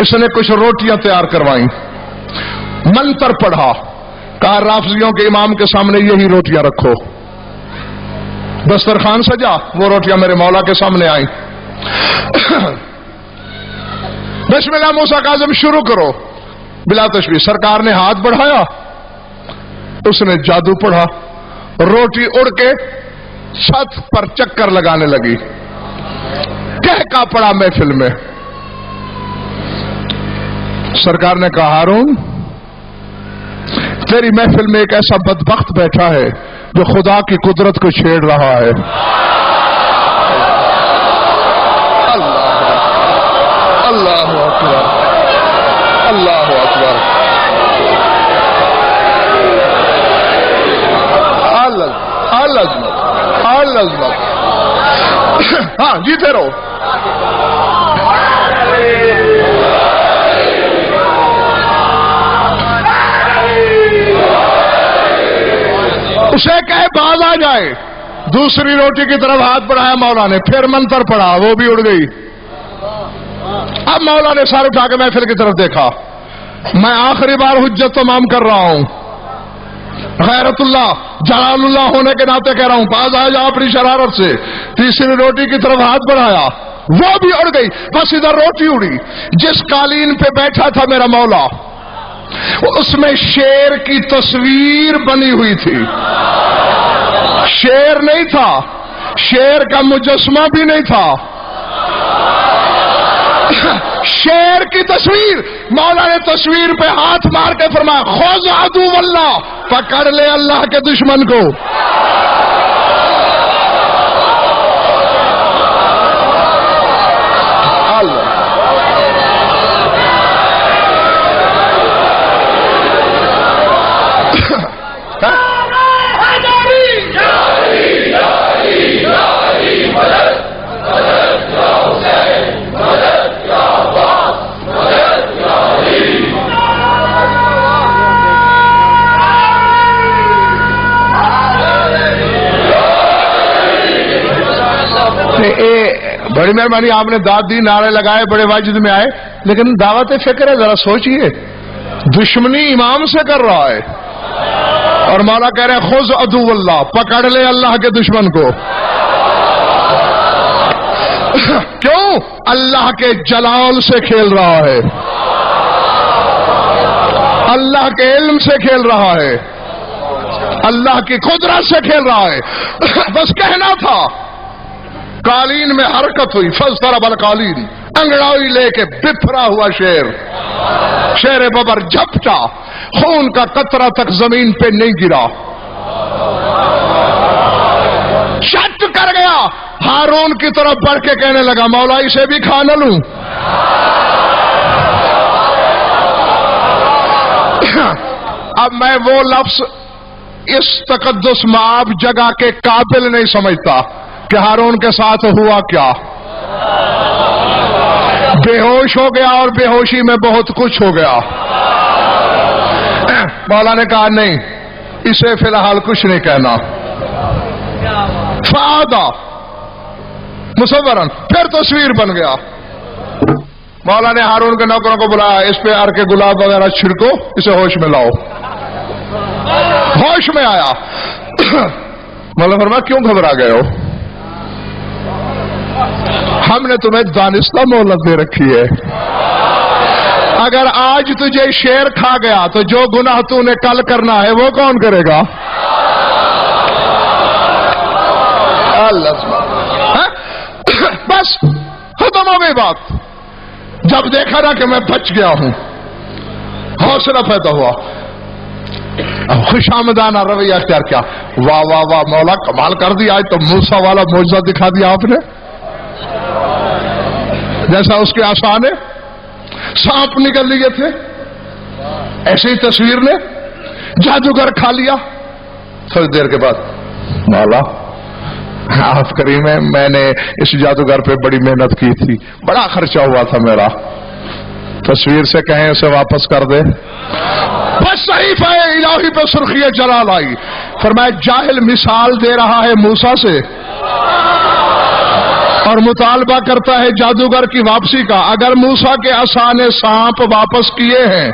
اس نے کچھ روٹیاں تیار کروائیں، منتر پڑھا، کہا رافضیوں کے امام کے سامنے یہی روٹیاں رکھو، دسترخوان سجا، وہ روٹیاں میرے مولا کے سامنے آئیں۔ بسم اللہ موسیٰ کاظم شروع کرو، بلا تشبیہ سرکار نے ہاتھ بڑھایا، اس نے جادو پڑھا، روٹی اڑ کے چھت پر چکر لگانے لگی، کہکا پڑا محفل میں۔ سرکار نے کہا ہارون تیری محفل میں ایک ایسا بدبخت بیٹھا ہے جو خدا کی قدرت کو چھیڑ رہا ہے۔ اللہ اکبر، اللہ اکبر، العظمت۔ ہاں جیتے رہو۔ اسے کہے باز آ جائے، دوسری روٹی کی طرف ہاتھ بڑھایا مولا نے، پھر منتر پڑھا، وہ بھی اڑ گئی۔ اب مولا نے سر اٹھا کے محفل کی طرف دیکھا، میں آخری بار حجت تمام کر رہا ہوں، غیرت اللہ جلال اللہ ہونے کے ناطے کہہ رہا ہوں، باز آ جا اپنی شرارت سے۔ تیسری روٹی کی طرف ہاتھ بڑھایا، وہ بھی اڑ گئی، بس ادھر روٹی اڑی۔ جس قالین پہ بیٹھا تھا میرا مولا اس میں شیر کی تصویر بنی ہوئی تھی، شیر نہیں تھا، شیر کا مجسمہ بھی نہیں تھا، شیر کی تصویر۔ مولا نے تصویر پہ ہاتھ مار کے فرمایا خذ عدو اللہ، پکڑ لے اللہ کے دشمن کو۔ بڑی مہربانی، آپ نے داد دی، نعرے لگائے، بڑے واجد میں آئے، لیکن دعوت فکر ہے، ذرا سوچئے، دشمنی امام سے کر رہا ہے اور مولا کہہ رہے ہیں خذ عدو اللہ، پکڑ لے اللہ کے دشمن کو۔ کیوں؟ اللہ کے جلال سے کھیل رہا ہے، اللہ کے علم سے کھیل رہا ہے، اللہ کی قدرت سے کھیل رہا ہے۔ بس کہنا تھا، قالین میں حرکت ہوئی، فضرب القالین، انگڑائی لے کے بفرا ہوا شیر ببر جھپٹا، خون کا قطرہ تک زمین پہ نہیں گرا، شٹ کر گیا۔ ہارون کی طرف بڑھ کے کہنے لگا، مولا اسے بھی کھا نہ لوں؟ اب میں وہ لفظ اس تقدس مآب جگہ کے قابل نہیں سمجھتا کہ ہارون کے ساتھ ہوا کیا۔ بے ہوش ہو گیا اور بے ہوشی میں بہت کچھ ہو گیا۔ مولا نے کہا نہیں، اسے فی الحال کچھ نہیں کہنا۔ فعادا مصورن، پھر تصویر بن گیا۔ مولا نے ہارون کے نوکروں کو بلایا، اس پہ ار کے گلاب وغیرہ چھڑکو، اسے ہوش میں لاؤ۔ ہوش میں آیا۔ مولا فرمایا کیوں گھبرا گئے ہو؟ ہم نے تمہیں دانستہ مہلت دے رکھی ہے، اگر آج تجھے شیر کھا گیا تو جو گناہ تو نے کل کرنا ہے وہ کون کرے گا؟ بس ختم ہو گئی بات۔ جب دیکھا نا کہ میں بچ گیا ہوں، حوصلہ پیدا ہوا، خوش آمدانہ رویہ اختیار کیا۔ واہ واہ واہ مولا، کمال کر دیا، آج تو موسیٰ والا معجزہ دکھا دیا آپ نے، جیسا اس کے عصا نے سانپ نکل لیے تھے، ایسی تصویر نے جادوگر کھا لیا۔ تھوڑی دیر کے بعد، مولا آپ کریم ہے، میں نے اس جادوگر پہ بڑی محنت کی تھی، بڑا خرچہ ہوا تھا میرا، تصویر سے کہیں اسے واپس کر دے۔ بس صحیفہ الہی پہ سرخی جلال آئی، فرمایا جاہل مثال دے رہا ہے موسیٰ سے اور مطالبہ کرتا ہے جادوگر کی واپسی کا۔ اگر موسیٰ کے عصا نے سانپ واپس کیے ہیں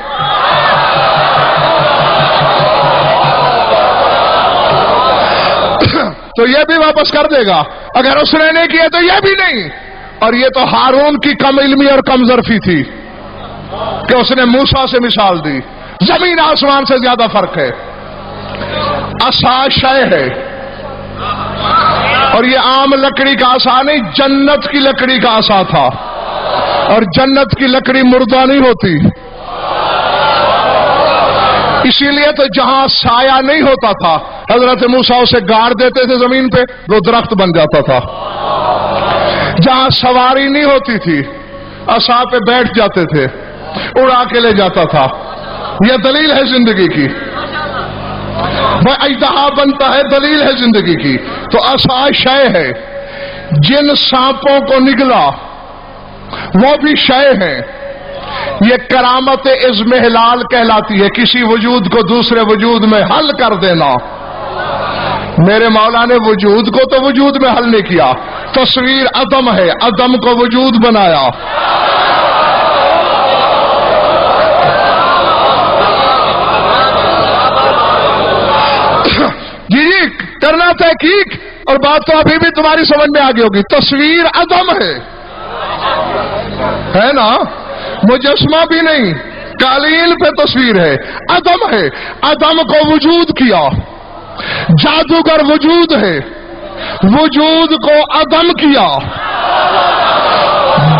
تو یہ بھی واپس کر دے گا، اگر اس نے نہیں کیا تو یہ بھی نہیں۔ اور یہ تو ہارون کی کم علمی اور کم ظرفی تھی کہ اس نے موسیٰ سے مثال دی۔ زمین آسمان سے زیادہ فرق ہے۔ عصا شے ہے، اور یہ عام لکڑی کا عصا نہیں، جنت کی لکڑی کا عصا تھا، اور جنت کی لکڑی مردہ نہیں ہوتی، اسی لیے تو جہاں سایہ نہیں ہوتا تھا حضرت موسیٰ اسے گاڑ دیتے تھے زمین پہ، وہ درخت بن جاتا تھا۔ جہاں سواری نہیں ہوتی تھی عصا پہ بیٹھ جاتے تھے، اڑا کے لے جاتا تھا۔ یہ دلیل ہے زندگی کی، وہ اژدہا بنتا ہے، دلیل ہے زندگی کی۔ تو عصا شے ہے، جن سانپوں کو نگلا وہ بھی شے ہے۔ یہ کرامت اضمحلال کہلاتی ہے، کسی وجود کو دوسرے وجود میں حل کر دینا۔ میرے مولا نے وجود کو تو وجود میں حل نہیں کیا، تصویر عدم ہے، عدم کو وجود بنایا۔ جی کرنا تحقیق، اور بات تو ابھی بھی تمہاری سمجھ میں آگے ہوگی۔ تصویر عدم ہے نا، مجسمہ بھی نہیں، قالین پہ تصویر ہے، عدم ہے، عدم کو وجود کیا۔ جادوگر وجود ہے، وجود کو عدم کیا،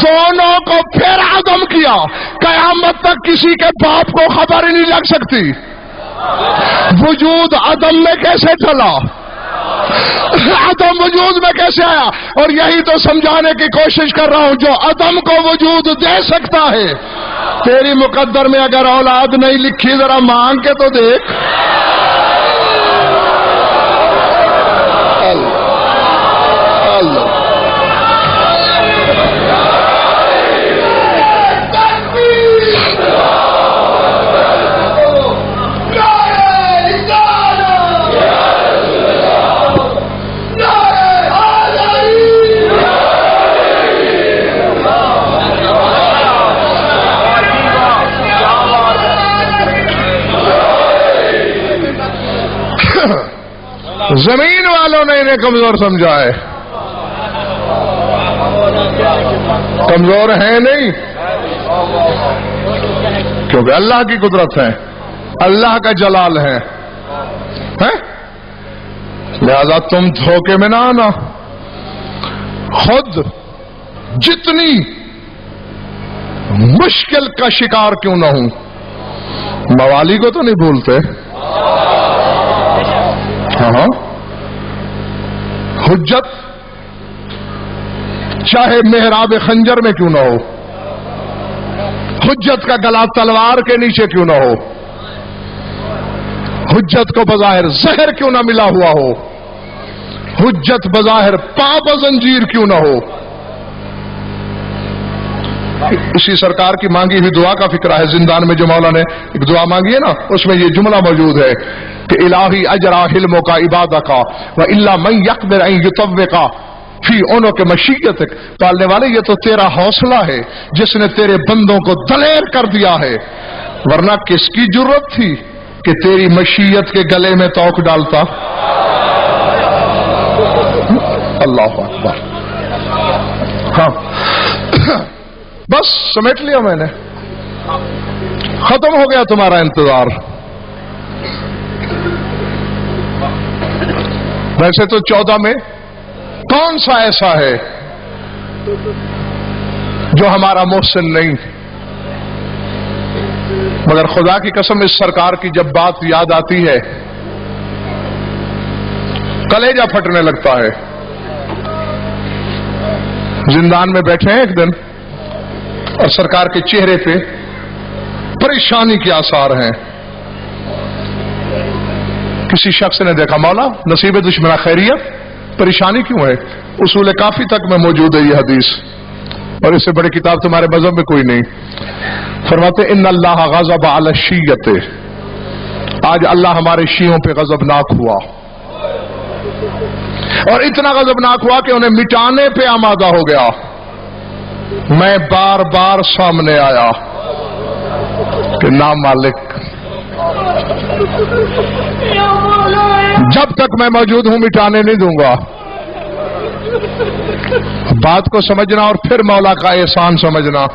دونوں کو پھر عدم کیا۔ قیامت تک کسی کے باپ کو خبر ہی نہیں لگ سکتی وجود عدم میں کیسے چلا، عدم وجود میں کیسے آیا۔ اور یہی تو سمجھانے کی کوشش کر رہا ہوں، جو عدم کو وجود دے سکتا ہے۔ تیری مقدر میں اگر اولاد نہیں لکھی، ذرا مانگ کے تو دیکھ۔ زمین والوں نے انہیں کمزور سمجھا ہے، کمزور ہیں نہیں، کیونکہ اللہ کی قدرت ہے۔ اللہ کا جلال ہے، لہذا تم دھوکے میں نہ آنا. خود جتنی مشکل کا شکار کیوں نہ ہوں، موالی کو تو نہیں بھولتے. ہاں، حجت چاہے محراب خنجر میں کیوں نہ ہو، حجت کا گلا تلوار کے نیچے کیوں نہ ہو، حجت کو بظاہر زہر کیوں نہ ملا ہوا ہو، حجت بظاہر پاپ زنجیر کیوں نہ ہو. اسی سرکار کی مانگی ہوئی دعا کا فکرہ ہے. زندان میں جو مولا نے ایک دعا مانگی ہے نا، اس میں یہ جملہ موجود ہے کہ الہی اجرا حلموں کا عبادہ کا و الا من یقدر ان یطوقا فی اونوں کے مشیت. پالنے والے یہ تو تیرا حوصلہ ہے جس نے تیرے بندوں کو دلیر کر دیا ہے، ورنہ کس کی جرت تھی کہ تیری مشیت کے گلے میں توق ڈالتا. اللہ اکبر. ہاں بس سمیٹ لیا میں نے، ختم ہو گیا تمہارا انتظار. ویسے تو 14 میں کون سا ایسا ہے جو ہمارا محسن نہیں، مگر خدا کی قسم اس سرکار کی جب بات یاد آتی ہے کلیجہ پھٹنے لگتا ہے. زندان میں بیٹھے ہیں ایک دن اور سرکار کے چہرے پہ پریشانی کے آثار ہیں. کسی شخص نے دیکھا، مولا نصیب دشمنا خیریت، پریشانی کیوں ہے؟ اصول کافی تک میں موجود ہے یہ حدیث، اور اس سے بڑی کتاب تمہارے مذہب میں کوئی نہیں. فرماتے ان اللہ غضب علی الشیعۃ، آج اللہ ہمارے شیعوں پہ غضبناک ہوا، اور اتنا غضبناک ہوا کہ انہیں مٹانے پہ آمادہ ہو گیا. میں بار بار سامنے آیا کہ نام مالک، جب تک میں موجود ہوں مٹانے نہیں دوں گا. بات کو سمجھنا اور پھر مولا کا احسان سمجھنا.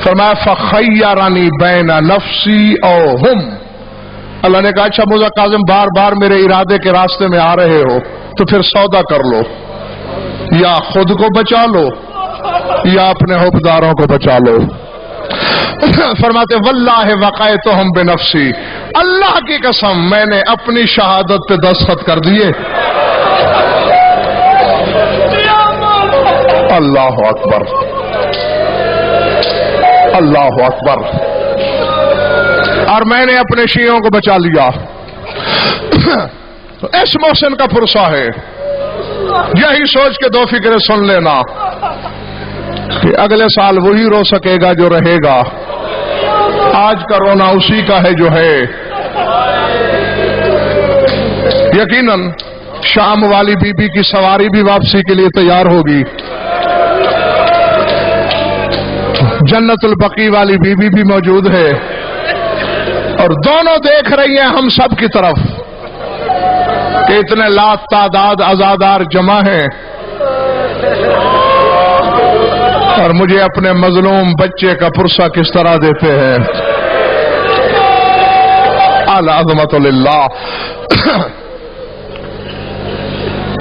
فرمایا فخیرنی بین نفسی او ہم. اللہ نے کہا اچھا مولا کاظم بار بار میرے ارادے کے راستے میں آ رہے ہو تو پھر سودا کر لو، یا خود کو بچا لو یا اپنے حکمداروں کو بچا لو. فرماتے واللہ وقعتہم بنفسی، اللہ کی قسم میں نے اپنی شہادت پہ دستخط کر دیے. اللہ اکبر، اللہ اکبر. اور میں نے اپنے شیعوں کو بچا لیا. اس محسن کا پرسہ ہے، یہی سوچ کے 2 فکریں سن لینا کہ اگلے سال وہی رو سکے گا جو رہے گا. آج کا رونا اسی کا ہے جو ہے. یقیناً شام والی بی بی کی سواری بھی واپسی کے لیے تیار ہوگی، جنت البقیع والی بی بی بھی موجود ہے، اور دونوں دیکھ رہی ہیں ہم سب کی طرف کہ اتنے لاکھ تعداد عزادار جمع ہیں، اور مجھے اپنے مظلوم بچے کا پرسہ کس طرح دیتے ہیں. العظمت للہ.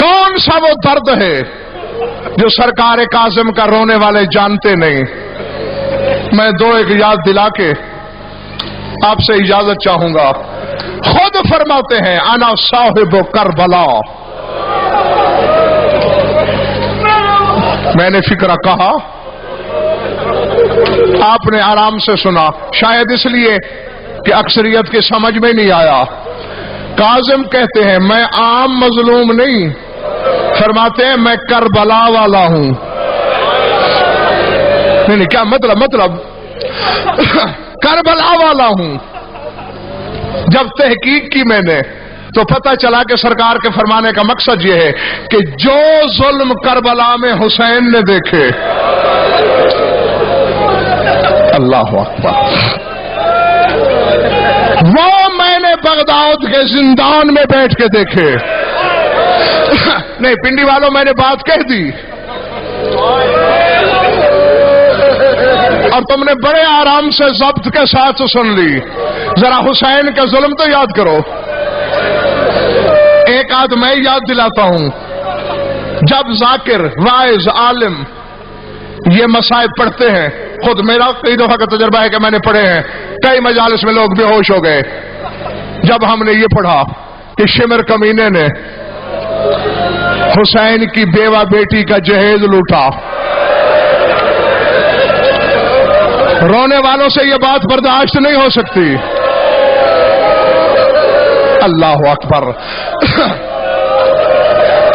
کون سا وہ درد ہے جو سرکار کاظم کا رونے والے جانتے نہیں؟ میں 2 ایک یاد دلا کے آپ سے اجازت چاہوں گا. خود فرماتے ہیں انا صاحب کربلا. میں نے فکرہ کہا، آپ نے آرام سے سنا، شاید اس لیے کہ اکثریت کی سمجھ میں نہیں آیا. کاظم کہتے ہیں میں عام مظلوم نہیں، فرماتے ہیں میں کربلا والا ہوں. نہیں کیا مطلب کربلا والا ہوں. جب تحقیق کی میں نے تو پتہ چلا کہ سرکار کے فرمانے کا مقصد یہ ہے کہ جو ظلم کربلا میں حسین نے دیکھے، اللہ اکبر، وہ میں نے بغداد کے زندان میں بیٹھ کے دیکھے. نہیں پنڈی والوں میں نے بات کہہ دی اور تم نے بڑے آرام سے ضبط کے ساتھ سن لی. ذرا حسین کا ظلم تو یاد کرو. ایک آدھ میں یاد دلاتا ہوں. جب ذاکر واعظ عالم یہ مصائب پڑھتے ہیں، خود میرا کئی دفعہ کا تجربہ ہے کہ میں نے پڑھے ہیں، کئی مجالس میں لوگ بے ہوش ہو گئے جب ہم نے یہ پڑھا کہ شمر کمینے نے حسین کی بیوہ بیٹی کا جہیز لوٹا. رونے والوں سے یہ بات برداشت نہیں ہو سکتی. اللہ اکبر.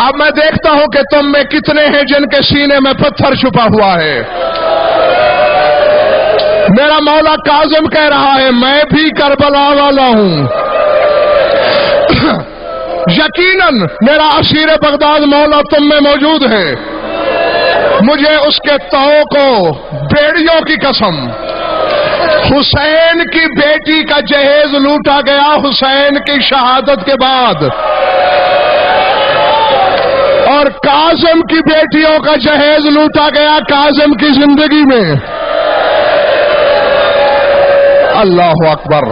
اب میں دیکھتا ہوں کہ تم میں کتنے ہیں جن کے سینے میں پتھر چھپا ہوا ہے. میرا مولا کاظم کہہ رہا ہے میں بھی کربلا والا ہوں. یقیناً میرا اسیر بغداد مولا تم میں موجود ہے. مجھے اس کے تاؤں کو بیڑیوں کی قسم. حسین کی بیٹی کا جہیز لوٹا گیا حسین کی شہادت کے بعد، اور کاظم کی بیٹیوں کا جہیز لوٹا گیا کاظم کی زندگی میں. اللہ اکبر.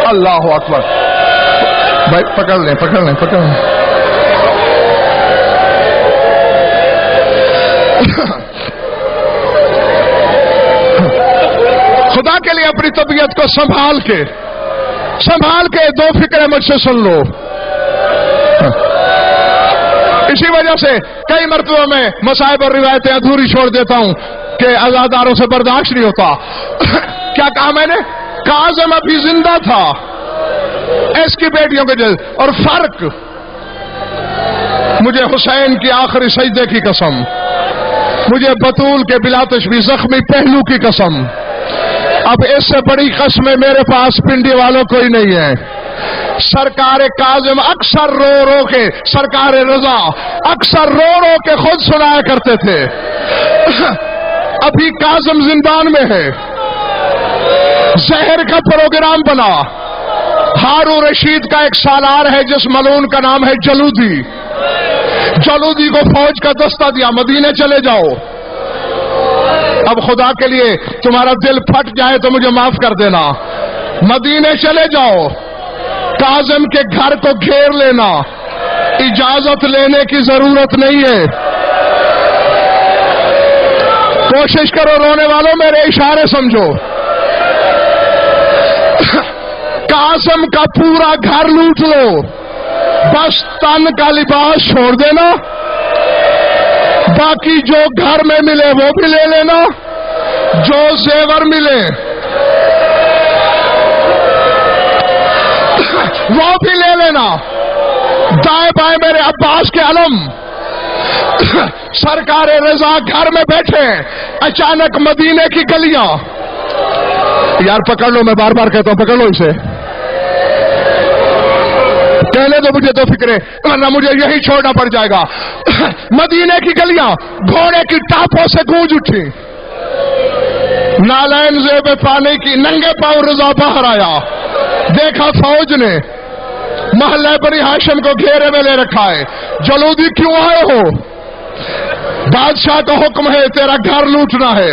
اللہ اکبر. بھائی پکڑ لیں. خدا کے لیے اپنی طبیعت کو سنبھال کے دو فکریں مجھ سے سن لو. اسی وجہ سے کئی مرتبہ میں مصائب اور روایتیں ادھوری چھوڑ دیتا ہوں کہ عزاداروں سے برداشت نہیں ہوتا. کیا کہا میں نے؟ کاظم ابھی زندہ تھا، اس کی بیٹیوں کے جل. اور فرق، مجھے حسین کی آخری سجدے کی قسم، مجھے بطول کے بلا تشبیہ زخمی پہلو کی قسم، اب اس سے بڑی قسمیں میرے پاس پنڈی والوں کوئی نہیں ہے. سرکار کاظم اکثر رو رو کے، سرکار رضا اکثر رو رو کے خود سنایا کرتے تھے. ابھی کاظم زندان میں ہے. زہر کا پروگرام بنا. ہارون رشید کا ایک سالار ہے جس ملعون کا نام ہے جلودی. جلودی کو فوج کا دستہ دیا مدینے چلے جاؤ. اب خدا کے لیے تمہارا دل پھٹ جائے تو مجھے معاف کر دینا. مدینے چلے جاؤ، کاظم کے گھر کو گھیر لینا، اجازت لینے کی ضرورت نہیں ہے. کوشش کرو رونے والوں میرے اشارے سمجھو. کاظم کا پورا گھر لوٹ لو، بس تن کا لباس چھوڑ دینا، باقی جو گھر میں ملے وہ بھی لے لینا، جو زیور ملے وہ بھی لے لینا. دائیں بائیں میرے عباس کے علم. سرکار رضا گھر میں بیٹھے، اچانک مدینے کی گلیاں. یار پکڑ لو، میں بار بار کہتا ہوں پکڑ لو اسے. کہنے دو مجھے تو فکرے، ورنہ مجھے یہی چھوڑنا پڑ جائے گا. مدینے کی گلیاں گھوڑے کی ٹاپوں سے گونج اٹھی. نالین زیب پانے کی، ننگے پاؤں رضا باہر آیا. دیکھا فوج نے محلہ بنی ہاشم کو گھیرے میں لے رکھا ہے. جلودی کیوں آئے ہو؟ بادشاہ کا حکم ہے تیرا گھر لوٹنا ہے.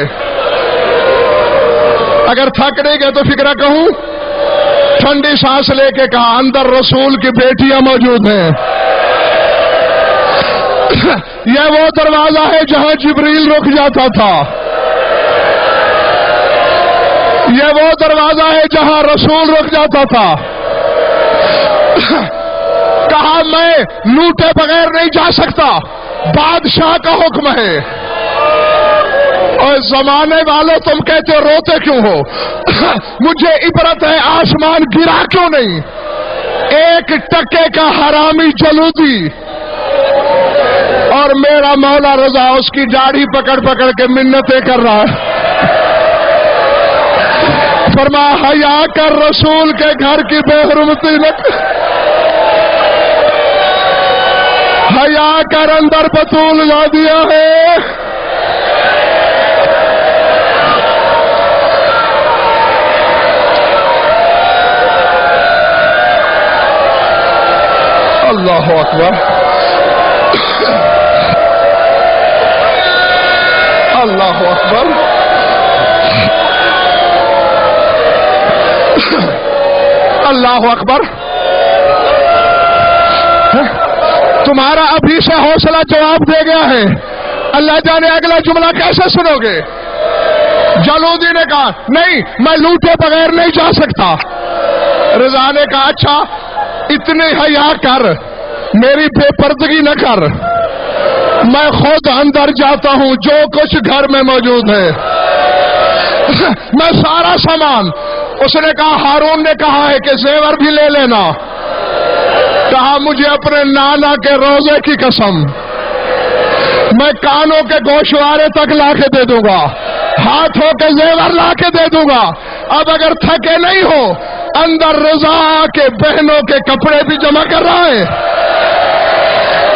اگر تھک نہیں گئے تو فکرہ کہوں. ٹھنڈی سانس لے کے کہا اندر رسول کی بیٹیاں موجود ہیں. یہ وہ دروازہ ہے جہاں جبریل رک جاتا تھا. یہ وہ دروازہ ہے جہاں رسول رک جاتا تھا. کہا میں لوٹے بغیر نہیں جا سکتا، بادشاہ کا حکم ہے. اور زمانے والوں تم کہتے ہو روتے کیوں ہو؟ مجھے عبرت ہے آسمان گرا کیوں نہیں. ایک ٹکے کا حرامی جلودی اور میرا مولا رضا اس کی داڑھی پکڑ پکڑ کے منتیں کر رہا ہے. فرما حیا کر رسول کے گھر کی بے حرمتی نہ، حیا کر اندر بطول لا دیا ہے. اللہ اکبر. اللہ اکبر. اللہ اکبر. تمہارا ابھی سے حوصلہ جواب دے گیا ہے، اللہ جانے اگلا جملہ کیسے سنو گے. جلودی نے کہا نہیں میں لوٹے بغیر نہیں جا سکتا. رضا نے کہا اچھا اتنے حیا کر، میری بے پردگی نہ کر، میں خود اندر جاتا ہوں جو کچھ گھر میں موجود ہے، میں سارا سامان. اس نے کہا ہارون نے کہا ہے کہ زیور بھی لے لینا. کہا مجھے اپنے نانا کے روزے کی قسم، میں کانوں کے گوشوارے تک لا کے دے دوں گا، ہاتھوں کے زیور لا کے دے دوں گا. اب اگر تھکے نہیں ہو، اندر رضا کے بہنوں کے کپڑے بھی جمع کر رہا ہے،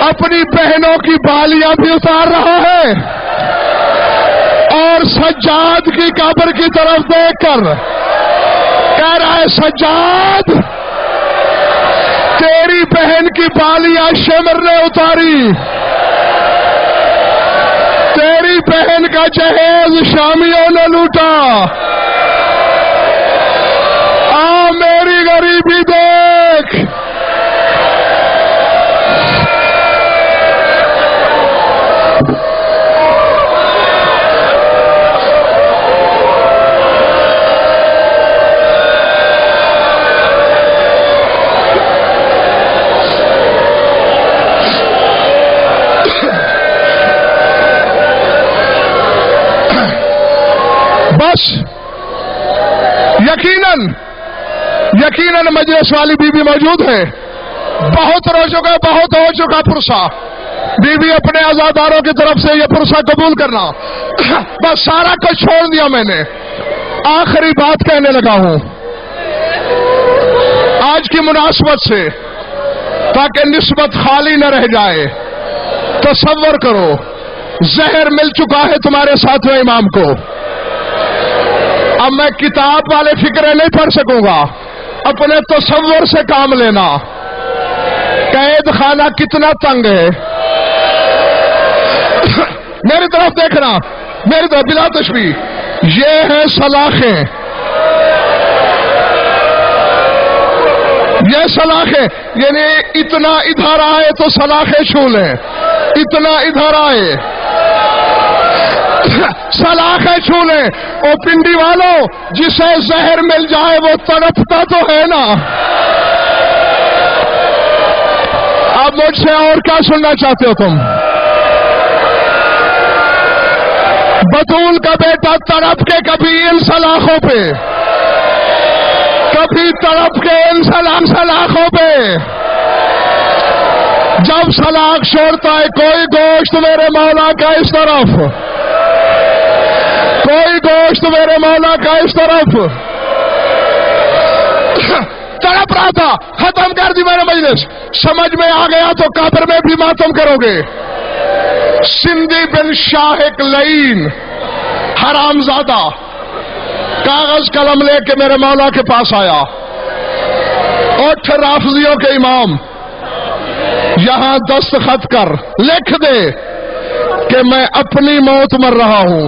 اپنی بہنوں کی بالیاں بھی اتار رہا ہے، اور سجاد کی قبر کی طرف دیکھ کر کہہ رہا ہے سجاد تیری بہن کی بالیاں شمر نے اتاری، تیری بہن کا جہیز شامیوں نے لوٹا، آ میری غریبی دیکھ. بس یقیناً مجلس والی بی بی موجود ہے. بہت ہو چکا پرسا. بی بی اپنے عزاداروں کی طرف سے یہ پرسا قبول کرنا. بس سارا کچھ چھوڑ دیا میں نے. آخری بات کہنے لگا ہوں آج کی مناسبت سے، تاکہ نسبت خالی نہ رہ جائے. تصور کرو زہر مل چکا ہے تمہارے ساتویں امام کو. اب میں کتاب والے فکرے نہیں پڑھ سکوں گا، اپنے تصور سے کام لینا. قید خانہ کتنا تنگ ہے. میری طرف دیکھنا، میری طرف بلا تشبیہ. یہ ہیں سلاخیں، یہ سلاخیں، یعنی اتنا ادھر آئے تو سلاخیں چھو لیں، اتنا ادھر آئے سلاخیں چھو لیں. او پنڈی والوں جسے زہر مل جائے وہ تڑپتا تو ہے نا. اب مجھ سے اور کیا سننا چاہتے ہو تم؟ بطول کا بیٹا تڑپ کے کبھی ان سلاخوں پہ، کبھی تڑپ کے ان سلاخوں پہ. جب سلاخ چھوڑتا ہے کوئی گوشت میرے مولا کا اس طرف، کوئی گوشت میرے مولا کا اس طرف. تڑپ رہا تھا، ختم کر دی میں نے مجلس. سمجھ میں آ گیا تو قبر میں بھی ماتم کرو گے. سندھی بن شاہق لعین حرامزادہ کاغذ قلم لے کے میرے مولا کے پاس آیا. اٹھ رافضیوں کے امام، یہاں دستخط کر، لکھ دے کہ میں اپنی موت مر رہا ہوں.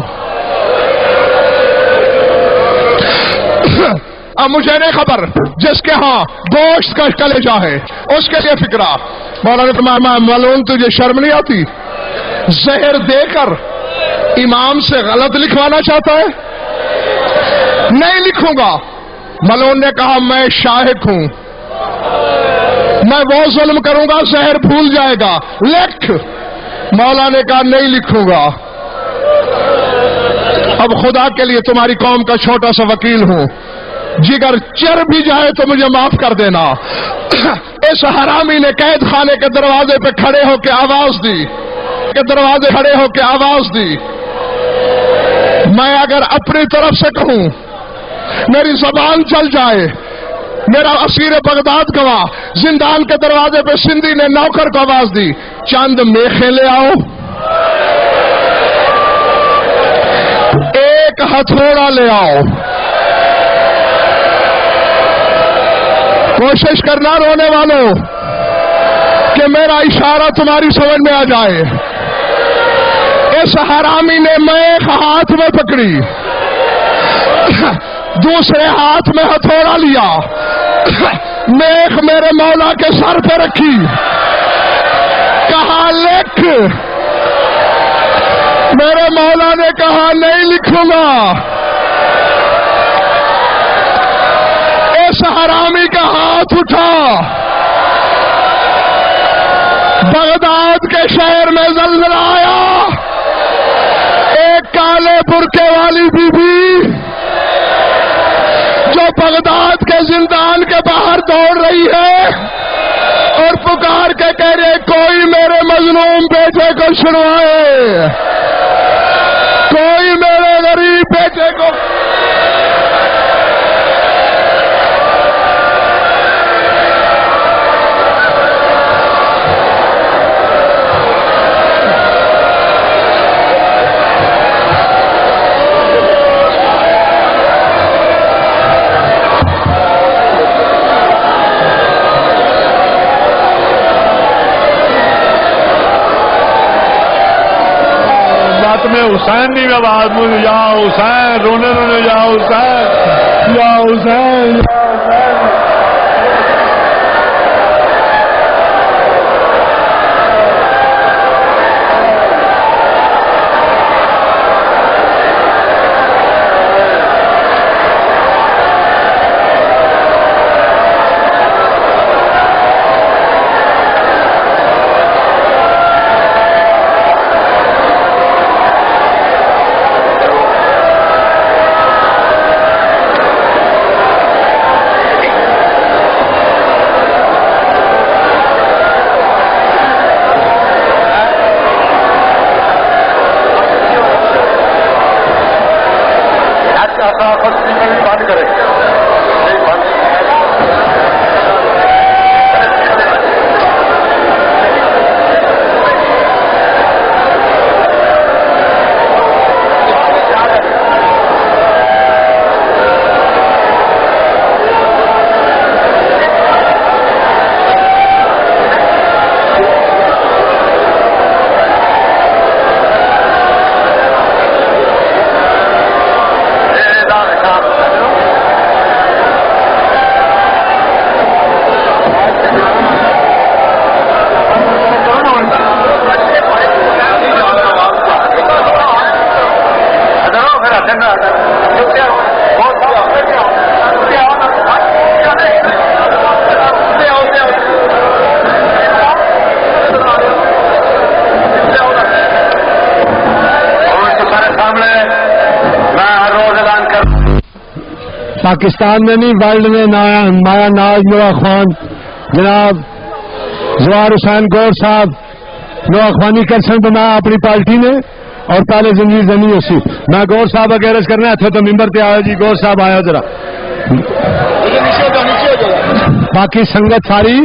اب مجھے نہیں خبر جس کے ہاں گوشت کا کلیجہ ہے اس کے لیے فکرہ. مولانا فرمایا ملعون تجھے شرم نہیں آتی؟ زہر دے کر امام سے غلط لکھوانا چاہتا ہے؟ نہیں لکھوں گا. ملعون نے کہا میں شاہد ہوں، میں وہ ظلم کروں گا زہر بھول جائے گا، لکھ. مولا نے کہا نہیں لکھوں گا. اب خدا کے لیے تمہاری قوم کا چھوٹا سا وکیل ہوں، جگر چر بھی جائے تو مجھے معاف کر دینا. اس حرامی نے قید خانے کے دروازے پہ کھڑے ہو کے آواز دی، میں اگر اپنی طرف سے کہوں میری زبان چل جائے. میرا اسیر بغداد گواہ زندان کے دروازے پہ سندھی نے نوکر کو آواز دی چند میخے لے آؤ، ایک ہتھوڑا لے آؤ. کوشش کرنا رونے والوں کہ میرا اشارہ تمہاری سمجھ میں آ جائے. اس حرامی نے میخ ہاتھ میں پکڑی، دوسرے ہاتھ میں ہتھوڑا لیا، میخ میرے مولا کے سر پہ رکھی، کہا لکھ۔ میرے مولا نے کہا نہیں لکھوں گا۔ اس حرامی کا ہاتھ اٹھا، بغداد کے شہر میں زلزلہ آیا، ایک کالے برقعے والی بی بی جو بغداد کے زندان کے باہر دوڑ رہی ہے اور پکار کے کہہ رہے کوئی میرے مظلوم بیٹے کو چھڑوائے، کوئی میرے غریب بیٹے کو۔ میں حسین نہیں آواز مجھے یا حسین، رونے رونے یا حسین، یا حسین، یا حسین۔ پاکستان میں نہیں ورلڈ میں مایا ناز نوا خان جناب زوار حسین گور صاحب نوا خوانی کرسن بنایا اپنی پارٹی نے اور پہلے زنجیر زنی اسی میں گور صاحب اگر عرض کرنا تھے تو ممبر پہ آیا جی گور صاحب آیا ذرا باقی سنگت ساری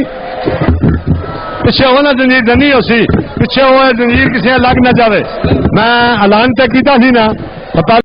پیچھے ہونا زنجیر زنی اسی پیچھے ہوا زنجیر کسی لگ نہ جاوے میں اعلان تک کیتا سی نا